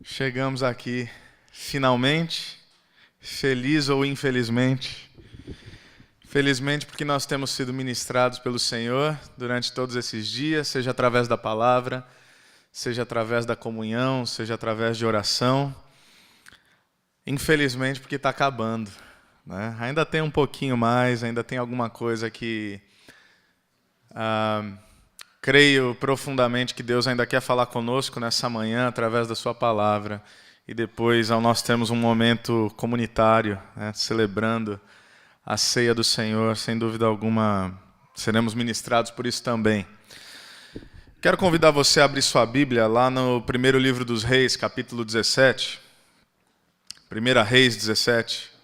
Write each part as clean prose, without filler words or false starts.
Chegamos aqui, finalmente, feliz ou infelizmente. Felizmente porque nós temos sido ministrados pelo Senhor durante todos esses dias, seja através da palavra, seja através da comunhão, seja através de oração. Infelizmente porque está acabando, né? Ainda tem um pouquinho mais, ainda tem alguma coisa que creio profundamente que Deus ainda quer falar conosco nessa manhã através da sua palavra. E depois nós temos um momento comunitário, né, celebrando a ceia do Senhor. Sem dúvida alguma, seremos ministrados por isso também. Quero convidar você a abrir sua Bíblia lá no primeiro livro dos Reis, capítulo 17. 1 Reis 17.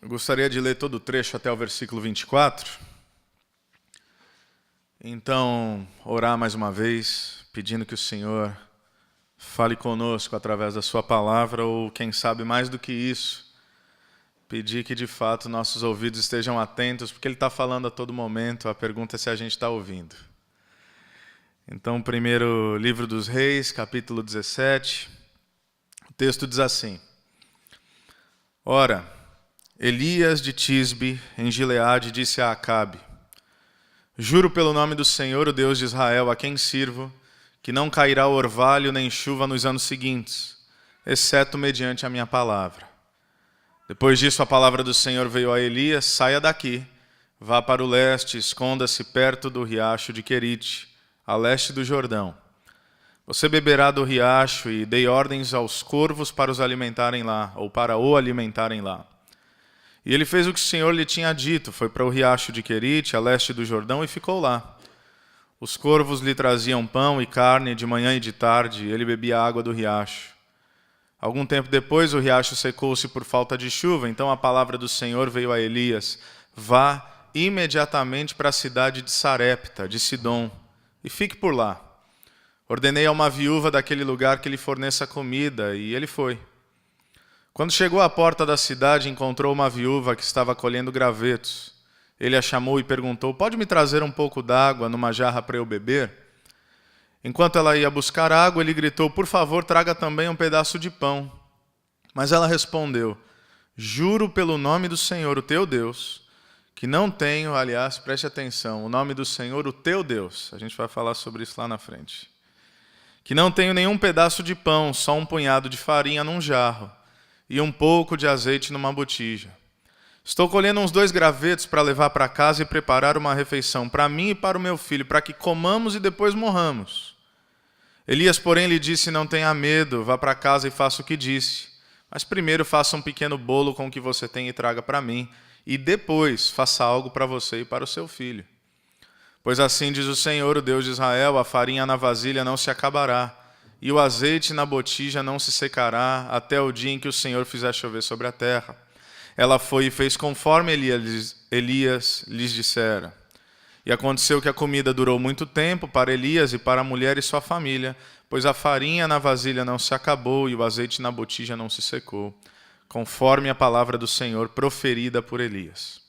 Eu gostaria de ler todo o trecho até o versículo 24. Então, orar mais uma vez, pedindo que o Senhor fale conosco através da sua palavra, ou quem sabe mais do que isso, pedir que de fato nossos ouvidos estejam atentos, porque Ele está falando a todo momento, a pergunta é se a gente está ouvindo. Então, primeiro livro dos Reis, capítulo 17, o texto diz assim: Ora, Elias de Tisbe, em Gileade, disse a Acabe: Juro pelo nome do Senhor, o Deus de Israel, a quem sirvo, que não cairá orvalho nem chuva nos anos seguintes, exceto mediante a minha palavra. Depois disso, a palavra do Senhor veio a Elias: saia daqui, vá para o leste, esconda-se perto do riacho de Querite, a leste do Jordão. Você beberá do riacho, e dei ordens aos corvos para os alimentarem lá, ou para o alimentarem lá. E ele fez o que o Senhor lhe tinha dito, foi para o riacho de Querite, a leste do Jordão, e ficou lá. Os corvos lhe traziam pão e carne de manhã e de tarde, e ele bebia água do riacho. Algum tempo depois, o riacho secou-se por falta de chuva, então a palavra do Senhor veio a Elias: vá imediatamente para a cidade de Sarepta, de Sidom, e fique por lá. Ordenei a uma viúva daquele lugar que lhe forneça comida, e ele foi. Quando chegou à porta da cidade, encontrou uma viúva que estava colhendo gravetos. Ele a chamou e perguntou: pode me trazer um pouco d'água numa jarra para eu beber? Enquanto ela ia buscar água, ele gritou: por favor, traga também um pedaço de pão. Mas ela respondeu: juro pelo nome do Senhor, o teu Deus, que não tenho, aliás, preste atenção, o nome do Senhor, o teu Deus, a gente vai falar sobre isso lá na frente, que não tenho nenhum pedaço de pão, só um punhado de farinha num jarro e um pouco de azeite numa botija. Estou colhendo uns 2 gravetos para levar para casa e preparar uma refeição para mim e para o meu filho, para que comamos e depois morramos. Elias, porém, lhe disse: não tenha medo, vá para casa e faça o que disse. Mas primeiro faça um pequeno bolo com o que você tem e traga para mim, e depois faça algo para você e para o seu filho. Pois assim diz o Senhor, o Deus de Israel: a farinha na vasilha não se acabará, e o azeite na botija não se secará, até o dia em que o Senhor fizer chover sobre a terra. Ela foi e fez conforme Elias lhes dissera. E aconteceu que a comida durou muito tempo para Elias e para a mulher e sua família, pois a farinha na vasilha não se acabou e o azeite na botija não se secou, conforme a palavra do Senhor proferida por Elias.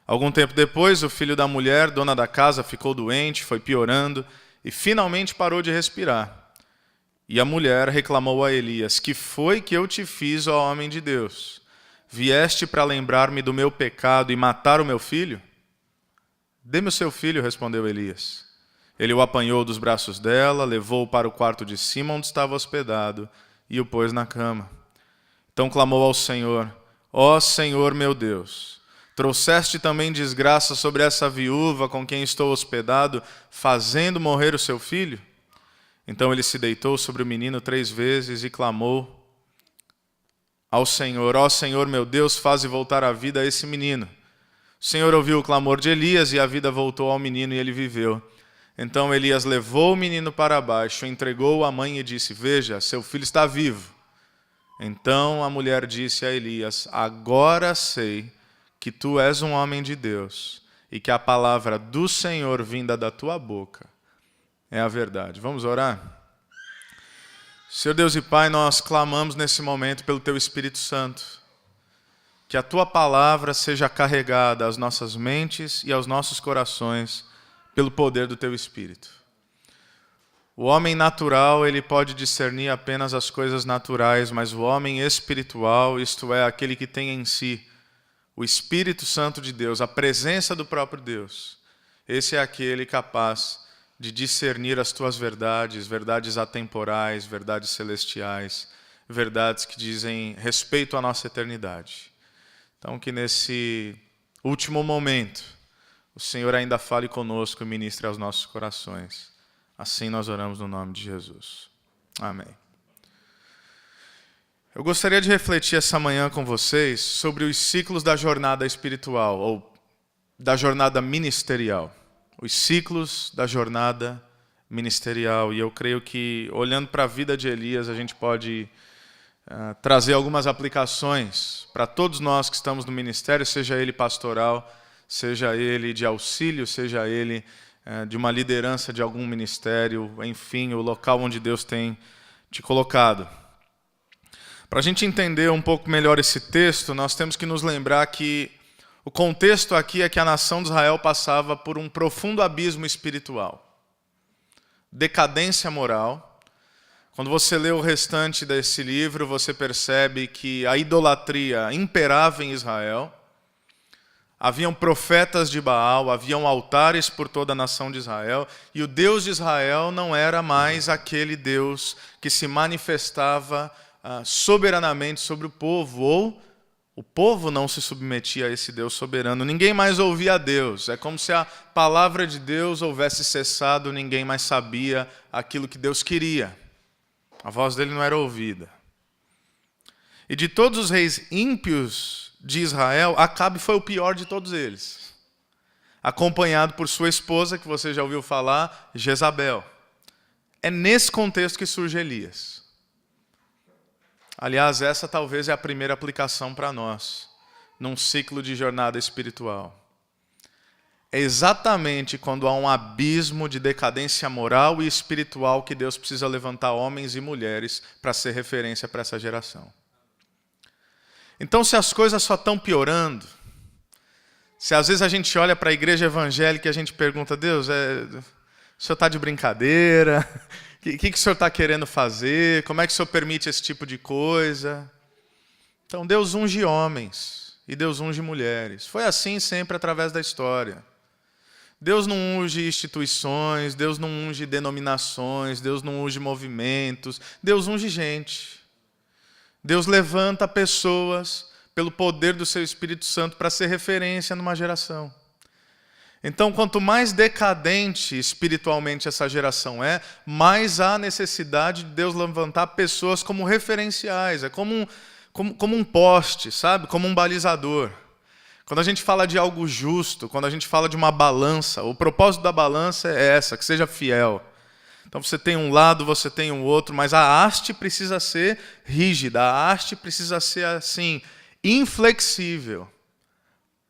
Algum tempo depois, o filho da mulher, dona da casa, ficou doente, foi piorando e finalmente parou de respirar. E a mulher reclamou a Elias: que foi que eu te fiz, ó homem de Deus? Vieste para lembrar-me do meu pecado e matar o meu filho? Dê-me o seu filho, respondeu Elias. Ele o apanhou dos braços dela, levou-o para o quarto de cima onde estava hospedado e o pôs na cama. Então clamou ao Senhor: ó Senhor meu Deus, trouxeste também desgraça sobre essa viúva com quem estou hospedado, fazendo morrer o seu filho? Então ele se deitou sobre o menino 3 vezes e clamou ao Senhor: ó Senhor meu Deus, faze voltar a vida a esse menino. O Senhor ouviu o clamor de Elias e a vida voltou ao menino e ele viveu. Então Elias levou o menino para baixo, entregou-o à mãe e disse: veja, seu filho está vivo. Então a mulher disse a Elias: agora sei que tu és um homem de Deus e que a palavra do Senhor vinda da tua boca é a verdade. Vamos orar? Senhor Deus e Pai, nós clamamos nesse momento pelo Teu Espírito Santo, que a Tua palavra seja carregada às nossas mentes e aos nossos corações pelo poder do Teu Espírito. O homem natural, ele pode discernir apenas as coisas naturais, mas o homem espiritual, isto é, aquele que tem em si o Espírito Santo de Deus, a presença do próprio Deus, esse é aquele capaz de discernir as tuas verdades, verdades atemporais, verdades celestiais, verdades que dizem respeito à nossa eternidade. Então, que nesse último momento, o Senhor ainda fale conosco e ministre aos nossos corações. Assim nós oramos no nome de Jesus. Amém. Eu gostaria de refletir essa manhã com vocês sobre os ciclos da jornada espiritual, ou da jornada ministerial. Os ciclos da jornada ministerial. E eu creio que, olhando para a vida de Elias, a gente pode trazer algumas aplicações para todos nós que estamos no ministério, seja ele pastoral, seja ele de auxílio, seja ele de uma liderança de algum ministério, enfim, o local onde Deus tem te colocado. Para a gente entender um pouco melhor esse texto, nós temos que nos lembrar que o contexto aqui é que a nação de Israel passava por um profundo abismo espiritual. Decadência moral. Quando você lê o restante desse livro, você percebe que a idolatria imperava em Israel. Haviam profetas de Baal, haviam altares por toda a nação de Israel, e o Deus de Israel não era mais aquele Deus que se manifestava soberanamente sobre o povo, ou o povo não se submetia a esse Deus soberano. Ninguém mais ouvia a Deus. É como se a palavra de Deus houvesse cessado, ninguém mais sabia aquilo que Deus queria. A voz dele não era ouvida. E de todos os reis ímpios de Israel, Acabe foi o pior de todos eles. Acompanhado por sua esposa, que você já ouviu falar, Jezabel. É nesse contexto que surge Elias. Aliás, essa talvez é a primeira aplicação para nós, num ciclo de jornada espiritual. É exatamente quando há um abismo de decadência moral e espiritual que Deus precisa levantar homens e mulheres para ser referência para essa geração. Então, se as coisas só estão piorando, se às vezes a gente olha para a igreja evangélica e a gente pergunta, Deus, o senhor está de brincadeira? O que o senhor está querendo fazer? Como é que o senhor permite esse tipo de coisa? Então, Deus unge homens e Deus unge mulheres. Foi assim sempre através da história. Deus não unge instituições, Deus não unge denominações, Deus não unge movimentos, Deus unge gente. Deus levanta pessoas pelo poder do seu Espírito Santo para ser referência numa geração. Então, quanto mais decadente espiritualmente essa geração é, mais há necessidade de Deus levantar pessoas como referenciais. É como um poste, sabe? Como um balizador. Quando a gente fala de algo justo, quando a gente fala de uma balança, o propósito da balança é essa, que seja fiel. Então você tem um lado, você tem um outro, mas a haste precisa ser rígida, a haste precisa ser assim, inflexível,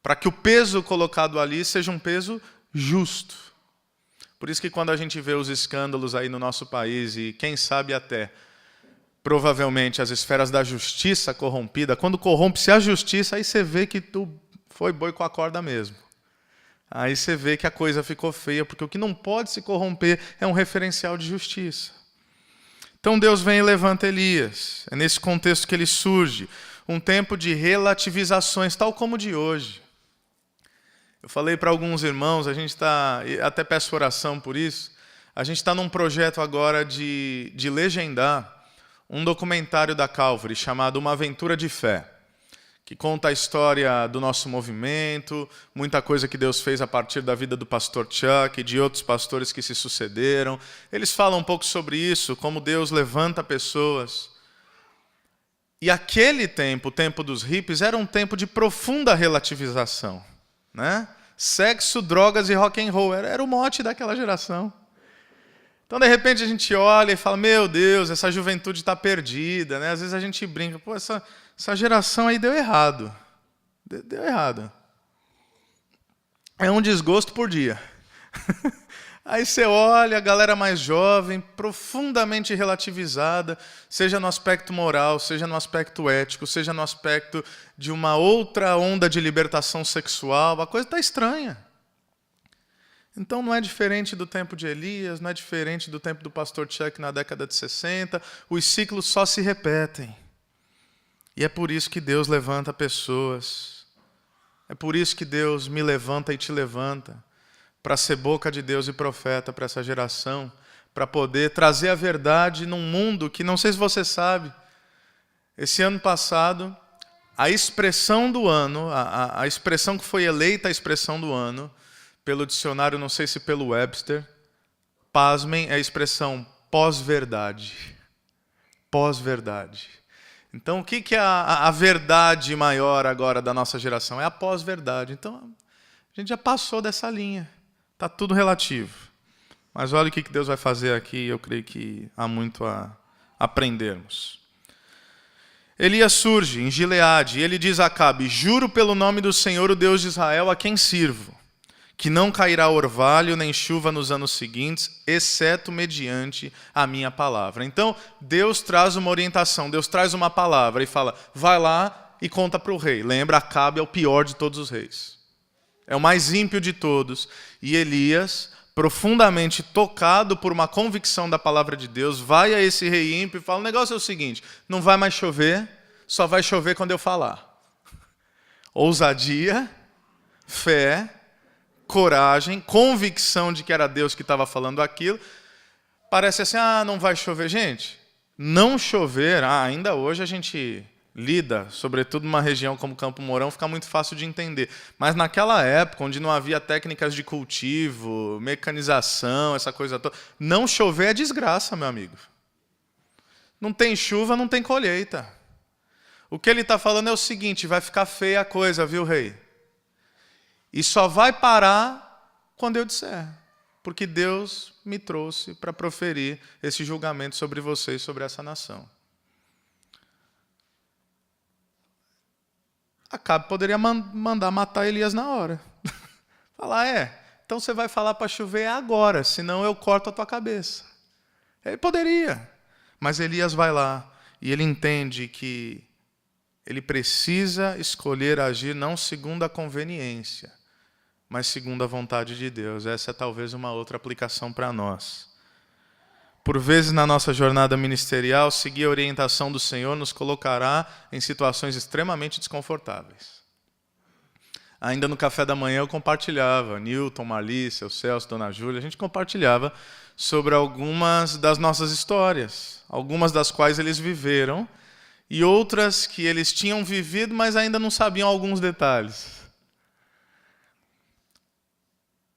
para que o peso colocado ali seja um peso justo. Por isso que quando a gente vê os escândalos aí no nosso país, e quem sabe até, provavelmente, as esferas da justiça corrompida, quando corrompe-se a justiça, aí você vê que tu foi boi com a corda mesmo. Aí você vê que a coisa ficou feia, porque o que não pode se corromper é um referencial de justiça. Então Deus vem e levanta Elias. É nesse contexto que ele surge. Um tempo de relativizações, tal como o de hoje. Eu falei para alguns irmãos, a gente está, até peço oração por isso, a gente está num projeto agora de legendar um documentário da Calvary chamado Uma Aventura de Fé, que conta a história do nosso movimento, muita coisa que Deus fez a partir da vida do pastor Chuck e de outros pastores que se sucederam. Eles falam um pouco sobre isso, como Deus levanta pessoas. E aquele tempo, o tempo dos hippies, era um tempo de profunda relativização, né? Sexo, drogas e rock and roll, era o mote daquela geração. Então, de repente, a gente olha e fala, meu Deus, essa juventude está perdida, né? Às vezes a gente brinca, pô, essa geração aí deu errado. Deu errado. é um desgosto por dia. Aí você olha a galera mais jovem, profundamente relativizada, seja no aspecto moral, seja no aspecto ético, seja no aspecto de uma outra onda de libertação sexual, a coisa está estranha. Então não é diferente do tempo de Elias, não é diferente do tempo do pastor Chuck na década de 60, os ciclos só se repetem. E é por isso que Deus levanta pessoas, é por isso que Deus me levanta e te levanta, para ser boca de Deus e profeta para essa geração, para poder trazer a verdade num mundo que, não sei se você sabe, esse ano passado, a expressão do ano, a expressão que foi eleita a expressão do ano, pelo dicionário, não sei se pelo Webster, pasmem, é a expressão pós-verdade. Pós-verdade. Então, o que é a verdade maior agora da nossa geração? É a pós-verdade. Então, a gente já passou dessa linha. Está tudo relativo. Mas olha o que Deus vai fazer aqui, eu creio que há muito a aprendermos. Elias surge em Gileade, e ele diz a Acabe: juro pelo nome do Senhor, o Deus de Israel, a quem sirvo, que não cairá orvalho nem chuva nos anos seguintes, exceto mediante a minha palavra. Então, Deus traz uma orientação, Deus traz uma palavra e fala: vai lá e conta para o rei. Lembra, Acabe é o pior de todos os reis. É o mais ímpio de todos. E Elias, profundamente tocado por uma convicção da palavra de Deus, vai a esse rei ímpio e fala: o negócio é o seguinte, não vai mais chover, só vai chover quando eu falar. Ousadia, fé, coragem, convicção de que era Deus que estava falando aquilo. Parece assim, não vai chover. Gente, não chover, ainda hoje a gente lida, sobretudo numa região como Campo Mourão, fica muito fácil de entender. Mas naquela época, onde não havia técnicas de cultivo, mecanização, essa coisa toda, não chover é desgraça, meu amigo. Não tem chuva, não tem colheita. O que ele está falando é o seguinte: vai ficar feia a coisa, viu, rei? E só vai parar quando eu disser. Porque Deus me trouxe para proferir esse julgamento sobre vocês, sobre essa nação. Acabe poderia mandar matar Elias na hora. Falar, então você vai falar para chover agora, senão eu corto a tua cabeça. Ele poderia. Mas Elias vai lá e ele entende que ele precisa escolher agir não segundo a conveniência, mas segundo a vontade de Deus. Essa é talvez uma outra aplicação para nós. Por vezes na nossa jornada ministerial, seguir a orientação do Senhor nos colocará em situações extremamente desconfortáveis. Ainda no café da manhã eu compartilhava, Newton, Marlícia, o Celso, Dona Júlia, a gente compartilhava sobre algumas das nossas histórias, algumas das quais eles viveram e outras que eles tinham vivido, mas ainda não sabiam alguns detalhes.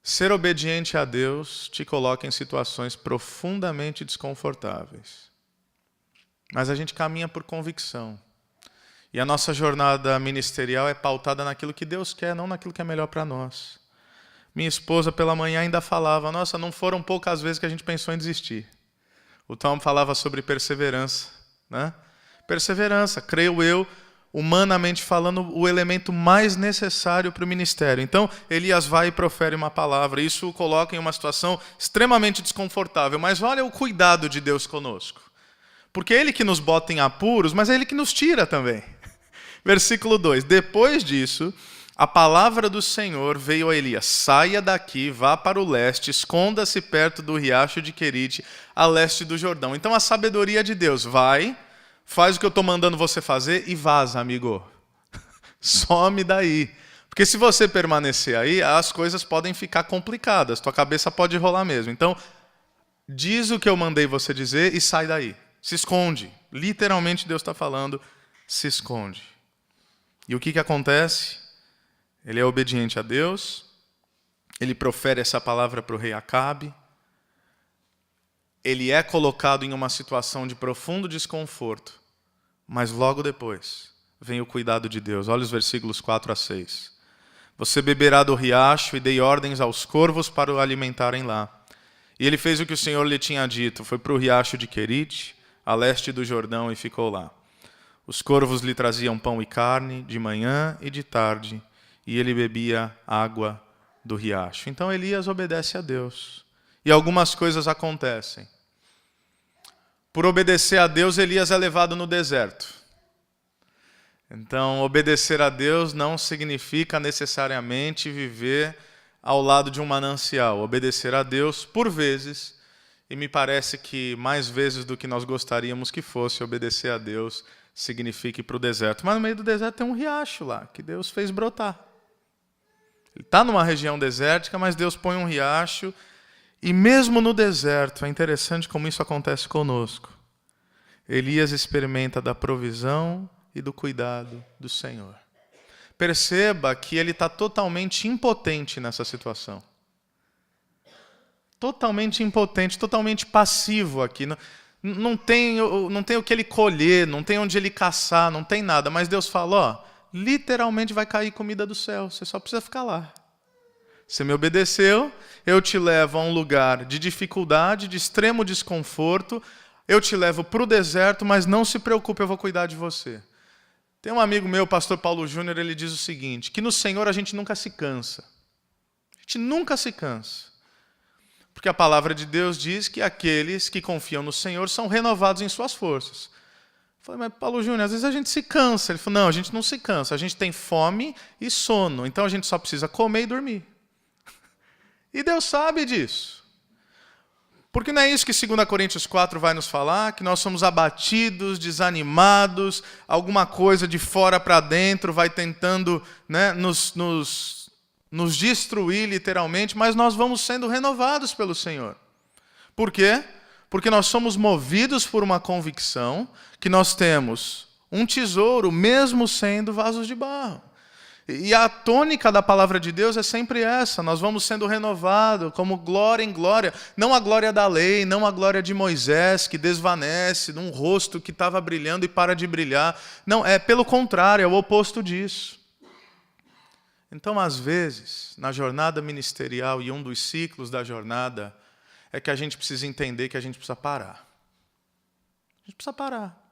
Ser obediente a Deus te coloca em situações profundamente desconfortáveis. Mas a gente caminha por convicção. E a nossa jornada ministerial é pautada naquilo que Deus quer, não naquilo que é melhor para nós. Minha esposa pela manhã ainda falava: nossa, não foram poucas vezes que a gente pensou em desistir. O Tom falava sobre perseverança, né? Perseverança, creio eu, humanamente falando, o elemento mais necessário para o ministério. Então, Elias vai e profere uma palavra. Isso o coloca em uma situação extremamente desconfortável. Mas olha o cuidado de Deus conosco. Porque é Ele que nos bota em apuros, mas é Ele que nos tira também. Versículo 2. Depois disso, a palavra do Senhor veio a Elias: saia daqui, vá para o leste, esconda-se perto do riacho de Querite, a leste do Jordão. Então, a sabedoria de Deus: vai, faz o que eu estou mandando você fazer e vaza, amigo. Some daí. Porque se você permanecer aí, as coisas podem ficar complicadas. Tua cabeça pode rolar mesmo. Então, diz o que eu mandei você dizer e sai daí. Se esconde. Literalmente Deus está falando, se esconde. E o que acontece? Ele é obediente a Deus. Ele profere essa palavra para o rei Acabe. Ele é colocado em uma situação de profundo desconforto, mas logo depois vem o cuidado de Deus. Olha os versículos 4 a 6. Você beberá do riacho e dei ordens aos corvos para o alimentarem lá. E ele fez o que o Senhor lhe tinha dito, foi para o riacho de Querite, a leste do Jordão, e ficou lá. Os corvos lhe traziam pão e carne de manhã e de tarde, e ele bebia água do riacho. Então Elias obedece a Deus. E algumas coisas acontecem. Por obedecer a Deus, Elias é levado no deserto. Então, obedecer a Deus não significa necessariamente viver ao lado de um manancial. Obedecer a Deus, por vezes, e me parece que mais vezes do que nós gostaríamos que fosse, obedecer a Deus signifique para o deserto. Mas no meio do deserto tem um riacho lá, que Deus fez brotar. Ele está numa região desértica, mas Deus põe um riacho. E mesmo no deserto, é interessante como isso acontece conosco. Elias experimenta da provisão e do cuidado do Senhor. Perceba que ele está totalmente impotente nessa situação. Totalmente impotente, totalmente passivo aqui. Não tem o que ele colher, não tem onde ele caçar, não tem nada. Mas Deus fala, literalmente vai cair comida do céu, você só precisa ficar lá. Você me obedeceu, eu te levo a um lugar de dificuldade, de extremo desconforto, eu te levo para o deserto, mas não se preocupe, eu vou cuidar de você. Tem um amigo meu, o pastor Paulo Júnior, ele diz o seguinte, que no Senhor a gente nunca se cansa. A gente nunca se cansa. Porque a palavra de Deus diz que aqueles que confiam no Senhor são renovados em suas forças. Eu falei, mas Paulo Júnior, às vezes a gente se cansa. Ele falou, não, a gente não se cansa, a gente tem fome e sono, então a gente só precisa comer e dormir. E Deus sabe disso. Porque não é isso que 2 Coríntios 4 vai nos falar, que nós somos abatidos, desanimados, alguma coisa de fora para dentro vai tentando, né, nos destruir literalmente, mas nós vamos sendo renovados pelo Senhor. Por quê? Porque nós somos movidos por uma convicção que nós temos um tesouro, mesmo sendo vasos de barro. E a tônica da palavra de Deus é sempre essa, nós vamos sendo renovados como glória em glória, não a glória da lei, não a glória de Moisés que desvanece num rosto que estava brilhando e para de brilhar, não, é pelo contrário, é o oposto disso. Então, às vezes, na jornada ministerial e um dos ciclos da jornada, é que a gente precisa entender que a gente precisa parar. A gente precisa parar.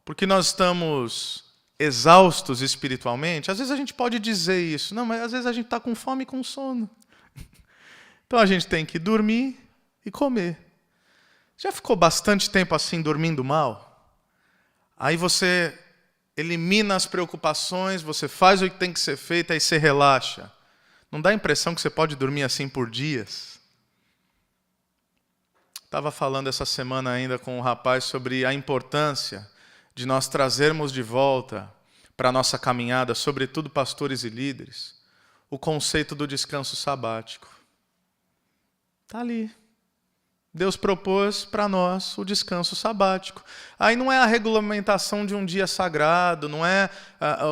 Porque nós estamos exaustos espiritualmente, às vezes a gente pode dizer isso, não, mas às vezes a gente está com fome e com sono. Então a gente tem que dormir e comer. Já ficou bastante tempo assim dormindo mal? Aí você elimina as preocupações, você faz o que tem que ser feito, aí você relaxa. Não dá a impressão que você pode dormir assim por dias? Estava falando essa semana ainda com um rapaz sobre a importância de nós trazermos de volta para a nossa caminhada, sobretudo pastores e líderes, o conceito do descanso sabático. Está ali. Deus propôs para nós o descanso sabático. Aí não é a regulamentação de um dia sagrado, não é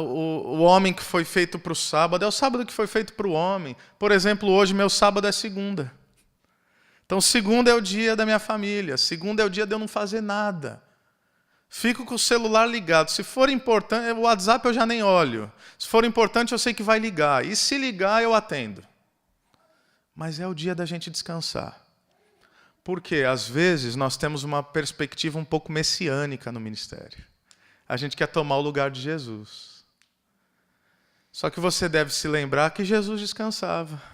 o homem que foi feito para o sábado, é o sábado que foi feito para o homem. Por exemplo, hoje meu sábado é segunda. Então segunda é o dia da minha família, segunda é o dia de eu não fazer nada. Fico com o celular ligado. Se for importante, o WhatsApp eu já nem olho. Se for importante, eu sei que vai ligar. E se ligar, eu atendo. Mas é o dia da gente descansar. Porque, às vezes, nós temos uma perspectiva um pouco messiânica no ministério. A gente quer tomar o lugar de Jesus. Só que você deve se lembrar que Jesus descansava.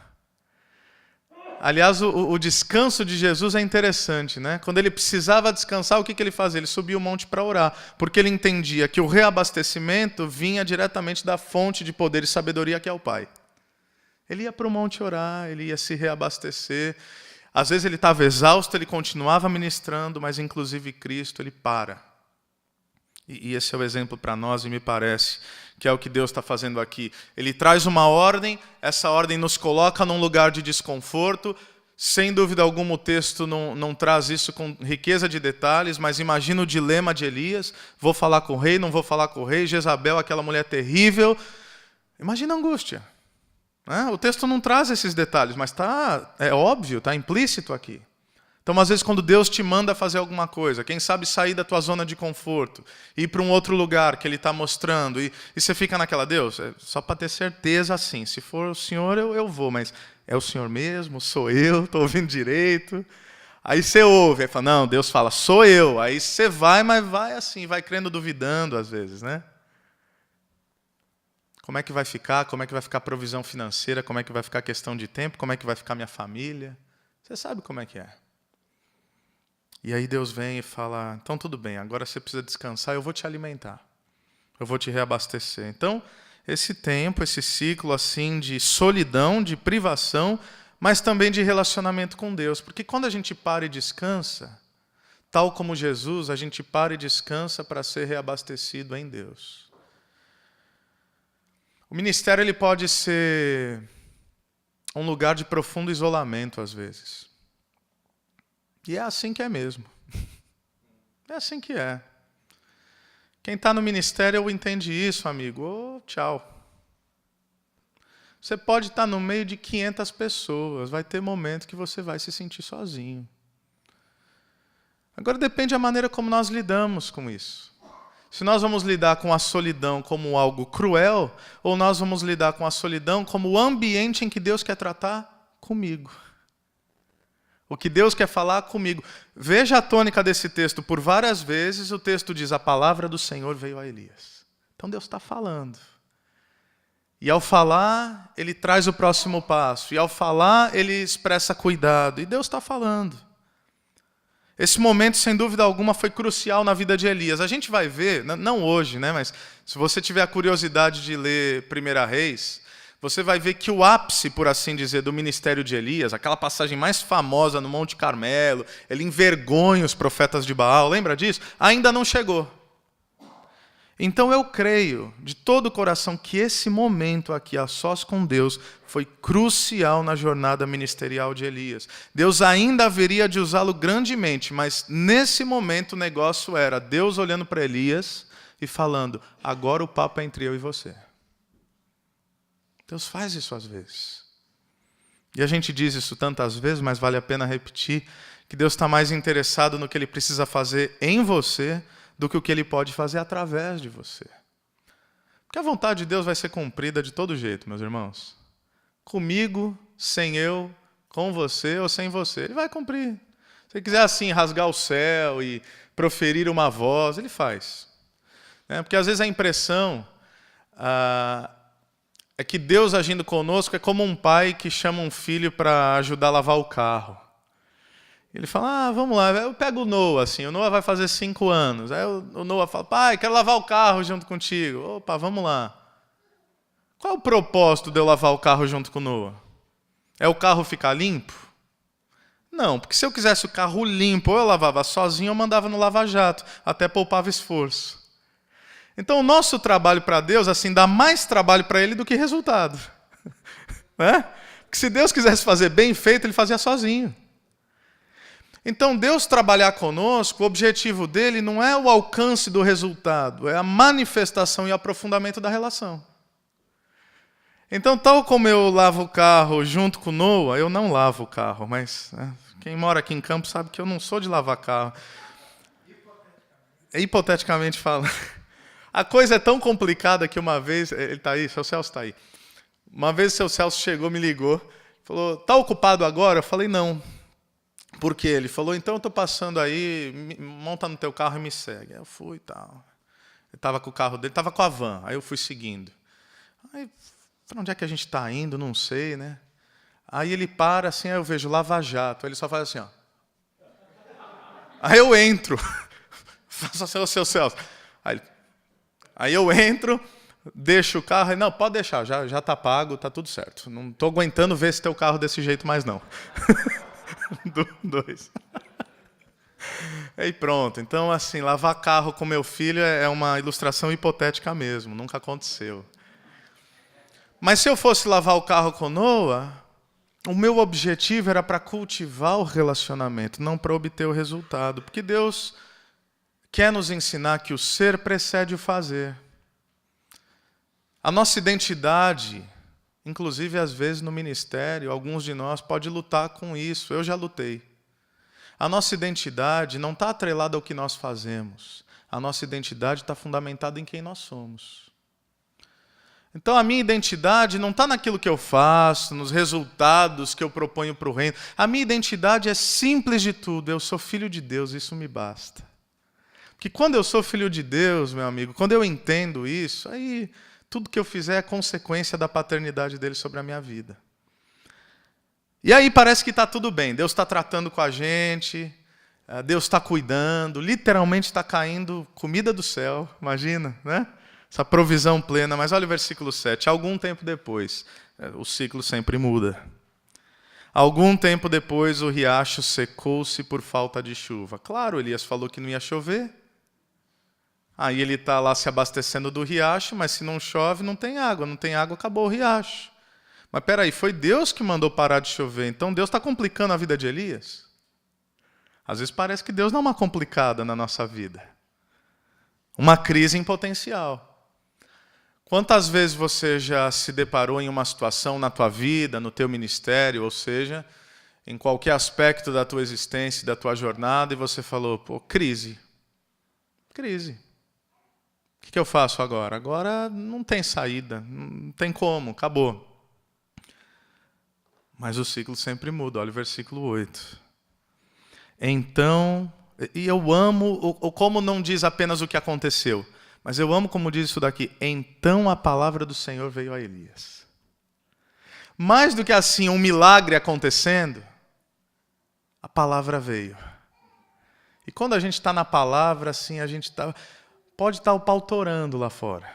Aliás, o descanso de Jesus é interessante, né? Quando ele precisava descansar, o que ele fazia? Ele subia o monte para orar, porque ele entendia que o reabastecimento vinha diretamente da fonte de poder e sabedoria que é o Pai. Ele ia para o monte orar, ele ia se reabastecer. Às vezes ele estava exausto, ele continuava ministrando, mas inclusive Cristo, ele para. E esse é o exemplo para nós, e me parece que é o que Deus está fazendo aqui. Ele traz uma ordem, essa ordem nos coloca num lugar de desconforto. Sem dúvida alguma o texto não traz isso com riqueza de detalhes, mas imagina o dilema de Elias. Vou falar com o rei, não vou falar com o rei. Jezabel, aquela mulher terrível. Imagina a angústia. O texto não traz esses detalhes, mas é óbvio, está implícito aqui. Então, às vezes, quando Deus te manda fazer alguma coisa, quem sabe sair da tua zona de conforto, ir para um outro lugar que Ele está mostrando, e você fica naquela, Deus, só para ter certeza assim, se for o Senhor, eu vou, mas é o Senhor mesmo? Sou eu? Estou ouvindo direito? Aí você ouve, aí fala, não, Deus fala, sou eu. Aí você vai, mas vai assim, vai crendo, duvidando às vezes, né? Como é que vai ficar? Como é que vai ficar a provisão financeira? Como é que vai ficar a questão de tempo? Como é que vai ficar minha família? Você sabe como é que é. E aí Deus vem e fala, então tudo bem, agora você precisa descansar, eu vou te alimentar. Eu vou te reabastecer. Então, esse tempo, esse ciclo assim de solidão, de privação, mas também de relacionamento com Deus. Porque quando a gente para e descansa, tal como Jesus, a gente para e descansa para ser reabastecido em Deus. O ministério ele pode ser um lugar de profundo isolamento às vezes. E é assim que é mesmo. É assim que é. Quem está no ministério entende isso, amigo. Oh, tchau. Você pode estar no meio de 500 pessoas. Vai ter momentos que você vai se sentir sozinho. Agora depende da maneira como nós lidamos com isso. Se nós vamos lidar com a solidão como algo cruel, ou nós vamos lidar com a solidão como o ambiente em que Deus quer tratar comigo. O que Deus quer falar comigo. Veja a tônica desse texto. Por várias vezes o texto diz, a palavra do Senhor veio a Elias. Então Deus está falando. E ao falar, Ele traz o próximo passo. E ao falar, Ele expressa cuidado. E Deus está falando. Esse momento, sem dúvida alguma, foi crucial na vida de Elias. A gente vai ver, não hoje, né? Mas se você tiver a curiosidade de ler 1 Reis, você vai ver que o ápice, por assim dizer, do ministério de Elias, aquela passagem mais famosa no Monte Carmelo, ele envergonha os profetas de Baal, lembra disso? Ainda não chegou. Então eu creio, de todo o coração, que esse momento aqui, a sós com Deus, foi crucial na jornada ministerial de Elias. Deus ainda haveria de usá-lo grandemente, mas nesse momento o negócio era Deus olhando para Elias e falando, agora o papo é entre eu e você. Deus faz isso às vezes. E a gente diz isso tantas vezes, mas vale a pena repetir, que Deus está mais interessado no que Ele precisa fazer em você do que o que Ele pode fazer através de você. Porque a vontade de Deus vai ser cumprida de todo jeito, meus irmãos. Comigo, sem eu, com você ou sem você. Ele vai cumprir. Se Ele quiser assim rasgar o céu e proferir uma voz, Ele faz. Porque às vezes a impressão é que Deus agindo conosco é como um pai que chama um filho para ajudar a lavar o carro. Ele fala, vamos lá, eu pego o Noah, assim, o Noah vai fazer 5 anos. Aí o Noah fala, pai, quero lavar o carro junto contigo. Opa, vamos lá. Qual é o propósito de eu lavar o carro junto com o Noah? É o carro ficar limpo? Não, porque se eu quisesse o carro limpo, ou eu lavava sozinho ou mandava no lava-jato, até poupava esforço. Então o nosso trabalho para Deus, assim, dá mais trabalho para Ele do que resultado. Né? Porque se Deus quisesse fazer bem feito, Ele fazia sozinho. Então, Deus trabalhar conosco, o objetivo dele não é o alcance do resultado, é a manifestação e aprofundamento da relação. Então, tal como eu lavo o carro junto com o Noah, eu não lavo o carro, mas quem mora aqui em Campos sabe que eu não sou de lavar carro. Hipoteticamente falando. A coisa é tão complicada que uma vez, ele está aí, seu Celso está aí. Uma vez o seu Celso chegou, me ligou, falou, está ocupado agora? Eu falei, não. Por quê? Ele falou, então eu estou passando aí, monta no teu carro e me segue. Aí eu fui e tal. Ele estava com o carro dele, estava com a van, aí eu fui seguindo. Aí, para onde é que a gente está indo? Não sei, né? Aí ele para assim, aí eu vejo Lava Jato, aí ele só faz assim, ó. Aí eu entro, faço assim, o seu Celso. Aí eu entro, deixo o carro, não, pode deixar, já está pago, está tudo certo. Não estou aguentando ver esse teu carro desse jeito mais não. 2. E pronto. Então, assim, lavar carro com meu filho é uma ilustração hipotética mesmo. Nunca aconteceu. Mas se eu fosse lavar o carro com Noah, o meu objetivo era para cultivar o relacionamento, não para obter o resultado. Porque Deus quer nos ensinar que o ser precede o fazer. A nossa identidade, inclusive, às vezes, no ministério, alguns de nós podem lutar com isso. Eu já lutei. A nossa identidade não está atrelada ao que nós fazemos. A nossa identidade está fundamentada em quem nós somos. Então, a minha identidade não está naquilo que eu faço, nos resultados que eu proponho para o reino. A minha identidade é simples de tudo. Eu sou filho de Deus, isso me basta. Porque quando eu sou filho de Deus, meu amigo, quando eu entendo isso, aí Tudo que eu fizer é consequência da paternidade dele sobre a minha vida. E aí parece que está tudo bem. Deus está tratando com a gente, Deus está cuidando, literalmente está caindo comida do céu, imagina, né? Essa provisão plena. Mas olha o versículo 7. Algum tempo depois, o ciclo sempre muda. Algum tempo depois o riacho secou-se por falta de chuva. Claro, Elias falou que não ia chover. Aí ele está lá se abastecendo do riacho, mas se não chove, não tem água. Não tem água, acabou o riacho. Mas peraí, foi Deus que mandou parar de chover. Então Deus está complicando a vida de Elias? Às vezes parece que Deus dá uma complicada na nossa vida. Uma crise em potencial. Quantas vezes você já se deparou em uma situação na tua vida, no teu ministério, ou seja, em qualquer aspecto da tua existência, da tua jornada, e você falou, pô, crise. Crise. O que eu faço agora? Agora não tem saída, não tem como, acabou. Mas o ciclo sempre muda, olha o versículo 8. Então, e eu amo, como não diz apenas o que aconteceu, mas eu amo como diz isso daqui. Então a palavra do Senhor veio a Elias. Mais do que assim, um milagre acontecendo, a palavra veio. E quando a gente está na palavra, assim, a gente pode estar o pau torando lá fora.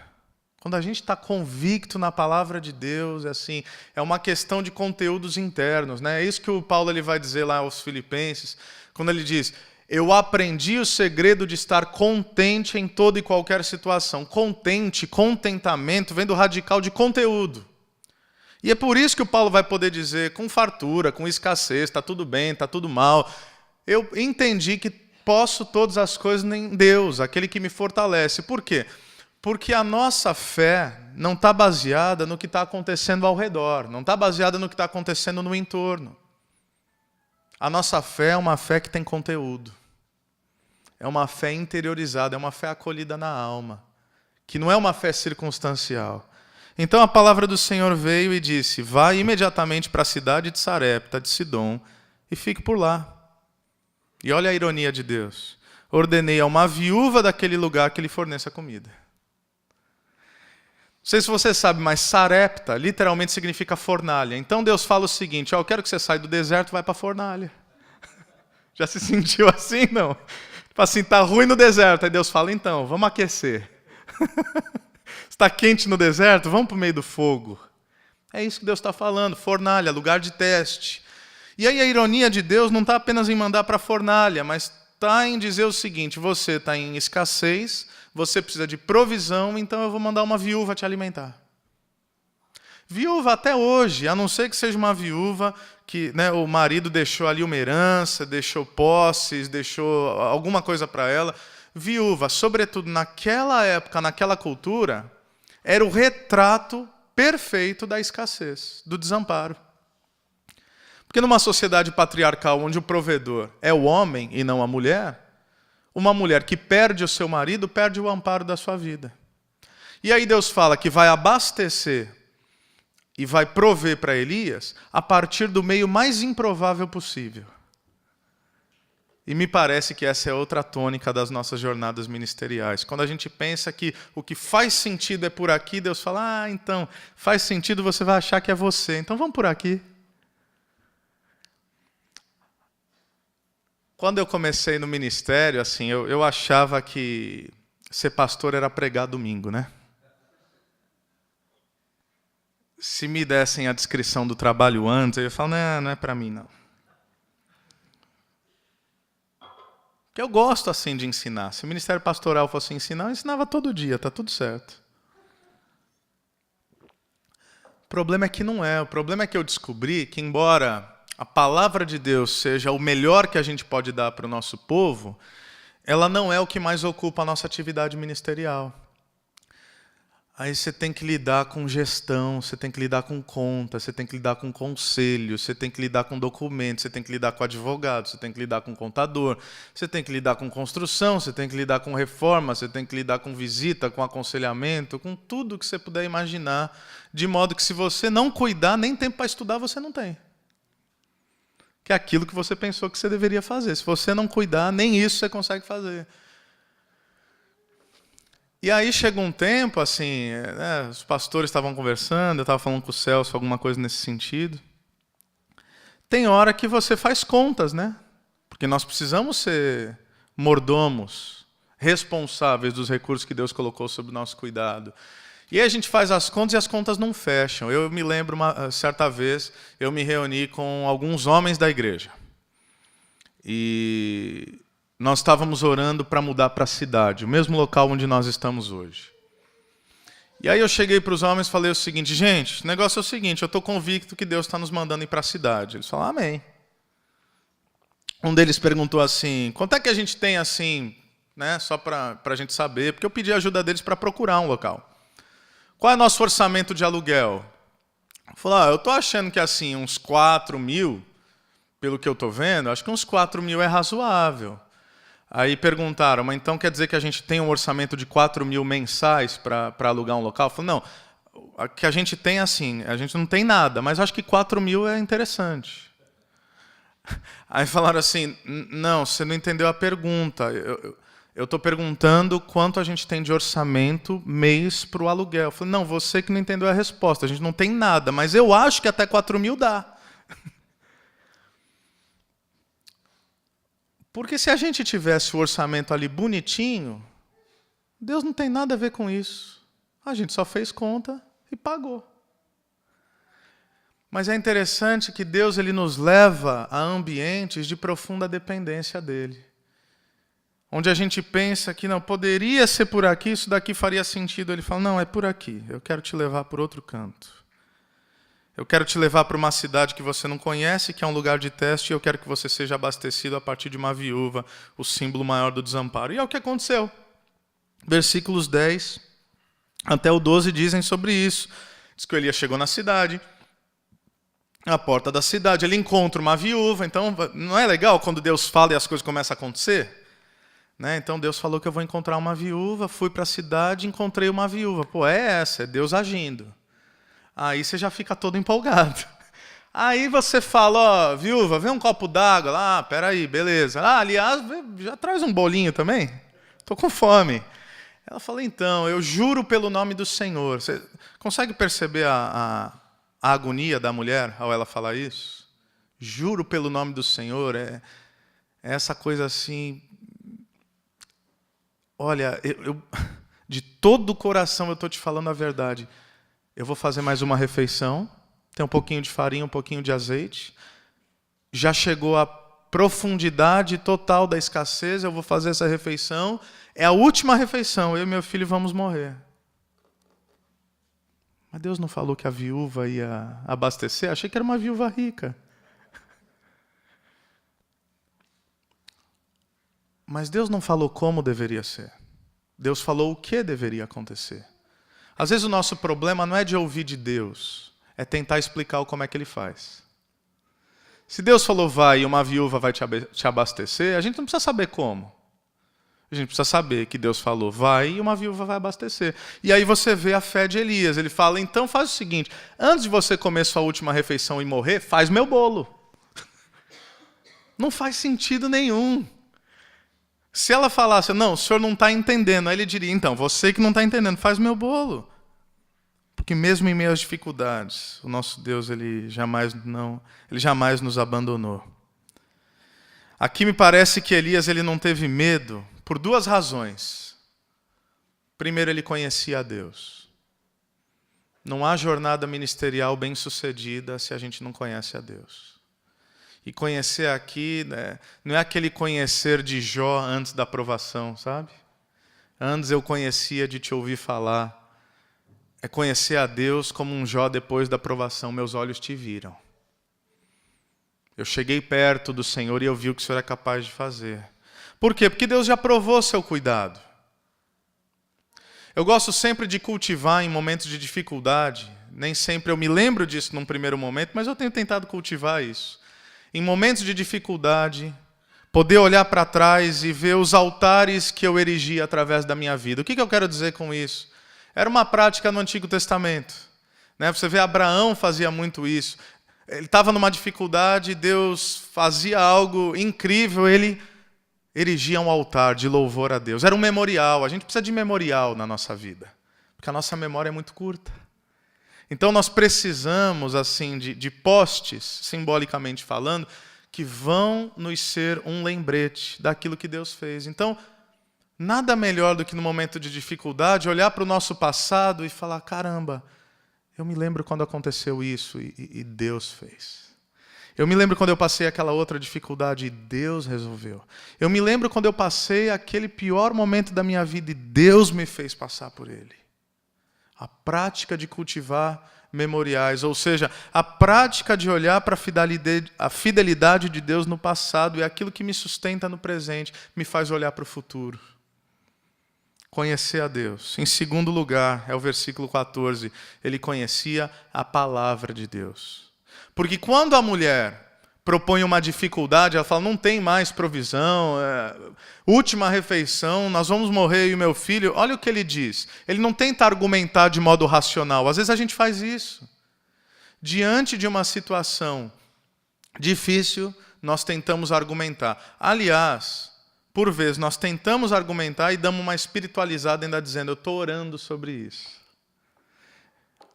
Quando a gente está convicto na palavra de Deus, assim, é uma questão de conteúdos internos, né? É isso que o Paulo ele vai dizer lá aos Filipenses, quando ele diz: eu aprendi o segredo de estar contente em toda e qualquer situação. Contente, contentamento, vem do radical de conteúdo. E é por isso que o Paulo vai poder dizer, com fartura, com escassez, está tudo bem, está tudo mal. Eu entendi que posso todas as coisas em Deus, aquele que me fortalece. Por quê? Porque a nossa fé não está baseada no que está acontecendo ao redor, não está baseada no que está acontecendo no entorno. A nossa fé é uma fé que tem conteúdo. É uma fé interiorizada, é uma fé acolhida na alma, que não é uma fé circunstancial. Então a palavra do Senhor veio e disse: vai imediatamente para a cidade de Sarepta, de Sidom, e fique por lá. E olha a ironia de Deus. Ordenei a uma viúva daquele lugar que lhe forneça comida. Não sei se você sabe, mas Sarepta literalmente significa fornalha. Então Deus fala o seguinte: eu quero que você saia do deserto e vai para a fornalha. Já se sentiu assim, não? Tipo assim, está ruim no deserto. Aí Deus fala, então, vamos aquecer. Está quente no deserto? Vamos para o meio do fogo. É isso que Deus está falando, fornalha, lugar de teste. E aí a ironia de Deus não está apenas em mandar para a fornalha, mas está em dizer o seguinte: você está em escassez, você precisa de provisão, então eu vou mandar uma viúva te alimentar. Viúva até hoje, a não ser que seja uma viúva que, né, o marido deixou ali uma herança, deixou posses, deixou alguma coisa para ela. Viúva, sobretudo naquela época, naquela cultura, era o retrato perfeito da escassez, do desamparo. Porque numa sociedade patriarcal onde o provedor é o homem e não a mulher, uma mulher que perde o seu marido perde o amparo da sua vida. E aí Deus fala que vai abastecer e vai prover para Elias a partir do meio mais improvável possível. E me parece que essa é outra tônica das nossas jornadas ministeriais. Quando a gente pensa que o que faz sentido é por aqui, Deus fala, então, faz sentido, você vai achar que é você. Então vamos por aqui. Quando eu comecei no ministério, assim, eu achava que ser pastor era pregar domingo, né? Se me dessem a descrição do trabalho antes, eu ia falar, não é para mim, não. Porque eu gosto, assim, de ensinar. Se o ministério pastoral fosse ensinar, eu ensinava todo dia, está tudo certo. O problema é que não é. O problema é que eu descobri que, embora a palavra de Deus seja o melhor que a gente pode dar para o nosso povo, ela não é o que mais ocupa a nossa atividade ministerial. Aí você tem que lidar com gestão, você tem que lidar com conta, você tem que lidar com conselho, você tem que lidar com documentos, você tem que lidar com advogado, você tem que lidar com contador, você tem que lidar com construção, você tem que lidar com reforma, você tem que lidar com visita, com aconselhamento, com tudo que você puder imaginar, de modo que se você não cuidar, nem tempo para estudar você não tem. Que é aquilo que você pensou que você deveria fazer. Se você não cuidar, nem isso você consegue fazer. E aí chegou um tempo, assim, os pastores estavam conversando, eu estava falando com o Celso, alguma coisa nesse sentido. Tem hora que você faz contas, né? Porque nós precisamos ser mordomos, responsáveis dos recursos que Deus colocou sob o nosso cuidado. E aí a gente faz as contas e as contas não fecham. Eu me lembro, certa vez, eu me reuni com alguns homens da igreja. E nós estávamos orando para mudar para a cidade, o mesmo local onde nós estamos hoje. E aí eu cheguei para os homens e falei o seguinte: gente, o negócio é o seguinte, eu estou convicto que Deus está nos mandando ir para a cidade. Eles falaram, amém. Um deles perguntou assim, quanto é que a gente tem assim, né, só para a gente saber, porque eu pedi a ajuda deles para procurar um local. Qual é o nosso orçamento de aluguel? Falou, eu estou achando que assim, uns 4 mil, pelo que eu estou vendo, acho que uns 4 mil é razoável. Aí perguntaram, mas então quer dizer que a gente tem um orçamento de 4 mil mensais para alugar um local? Falei, não, o que a gente tem assim, a gente não tem nada, mas acho que 4 mil é interessante. Aí falaram assim, não, você não entendeu a pergunta. Eu estou perguntando quanto a gente tem de orçamento mês para o aluguel. Eu falei, não, você que não entendeu a resposta, a gente não tem nada, mas eu acho que até 4 mil dá. Porque se a gente tivesse o orçamento ali bonitinho, Deus não tem nada a ver com isso. A gente só fez conta e pagou. Mas é interessante que Deus ele nos leva a ambientes de profunda dependência dele. Onde a gente pensa que não, poderia ser por aqui, isso daqui faria sentido. Ele fala, não, é por aqui, eu quero te levar por outro canto. Eu quero te levar para uma cidade que você não conhece, que é um lugar de teste, e eu quero que você seja abastecido a partir de uma viúva, o símbolo maior do desamparo. E é o que aconteceu. Versículos 10 até o 12 dizem sobre isso. Diz que Elias chegou na cidade, à porta da cidade, ele encontra uma viúva. Então, não é legal quando Deus fala e as coisas começam a acontecer? Né? Então, Deus falou que eu vou encontrar uma viúva, fui para a cidade e encontrei uma viúva. Pô, é essa, é Deus agindo. Aí você já fica todo empolgado. Aí você fala, ó, viúva, vê um copo d'água lá, peraí, beleza. Aliás, já traz um bolinho também? Estou com fome. Ela fala, então, eu juro pelo nome do Senhor. Você consegue perceber a agonia da mulher ao ela falar isso? Juro pelo nome do Senhor, é essa coisa assim... Olha, de todo o coração eu estou te falando a verdade. Eu vou fazer mais uma refeição, tem um pouquinho de farinha, um pouquinho de azeite. Já chegou a profundidade total da escassez, eu vou fazer essa refeição. É a última refeição, eu e meu filho vamos morrer. Mas Deus não falou que a viúva ia abastecer? Achei que era uma viúva rica. Mas Deus não falou como deveria ser. Deus falou o que deveria acontecer. Às vezes o nosso problema não é de ouvir de Deus, é tentar explicar como é que Ele faz. Se Deus falou vai e uma viúva vai te abastecer, a gente não precisa saber como. A gente precisa saber que Deus falou vai e uma viúva vai abastecer. E aí você vê a fé de Elias. Ele fala, então faz o seguinte, antes de você comer sua última refeição e morrer, faz meu bolo. Não faz sentido nenhum. Se ela falasse, não, o senhor não está entendendo, aí ele diria, então, você que não está entendendo, faz meu bolo. Porque mesmo em meio às dificuldades, o nosso Deus ele jamais nos abandonou. Aqui me parece que Elias ele não teve medo por duas razões. Primeiro, ele conhecia a Deus. Não há jornada ministerial bem-sucedida se a gente não conhece a Deus. E conhecer aqui, né, não é aquele conhecer de Jó antes da aprovação, sabe? Antes eu conhecia de te ouvir falar. É conhecer a Deus como um Jó depois da aprovação. Meus olhos te viram. Eu cheguei perto do Senhor e eu vi o que o Senhor é capaz de fazer. Por quê? Porque Deus já provou seu cuidado. Eu gosto sempre de cultivar em momentos de dificuldade. Nem sempre eu me lembro disso num primeiro momento, mas eu tenho tentado cultivar isso. Em momentos de dificuldade, poder olhar para trás e ver os altares que eu erigi através da minha vida. O que eu quero dizer com isso? Era uma prática no Antigo Testamento. Né? Você vê, Abraão fazia muito isso. Ele estava numa dificuldade, Deus fazia algo incrível, ele erigia um altar de louvor a Deus. Era um memorial. A gente precisa de memorial na nossa vida, porque a nossa memória é muito curta. Então nós precisamos assim de postes, simbolicamente falando, que vão nos ser um lembrete daquilo que Deus fez. Então, nada melhor do que no momento de dificuldade olhar para o nosso passado e falar: caramba, eu me lembro quando aconteceu isso e Deus fez. Eu me lembro quando eu passei aquela outra dificuldade e Deus resolveu. Eu me lembro quando eu passei aquele pior momento da minha vida e Deus me fez passar por ele. A prática de cultivar memoriais, ou seja, a prática de olhar para a fidelidade de Deus no passado é aquilo que me sustenta no presente, me faz olhar para o futuro. Conhecer a Deus. Em segundo lugar, é o versículo 14, ele conhecia a palavra de Deus. Porque quando a mulher propõe uma dificuldade, ela fala: não tem mais provisão, última refeição, nós vamos morrer e o meu filho... Olha o que ele diz. Ele não tenta argumentar de modo racional. Às vezes a gente faz isso. Diante de uma situação difícil, nós tentamos argumentar. Aliás, por vezes, nós tentamos argumentar e damos uma espiritualizada ainda dizendo: eu estou orando sobre isso.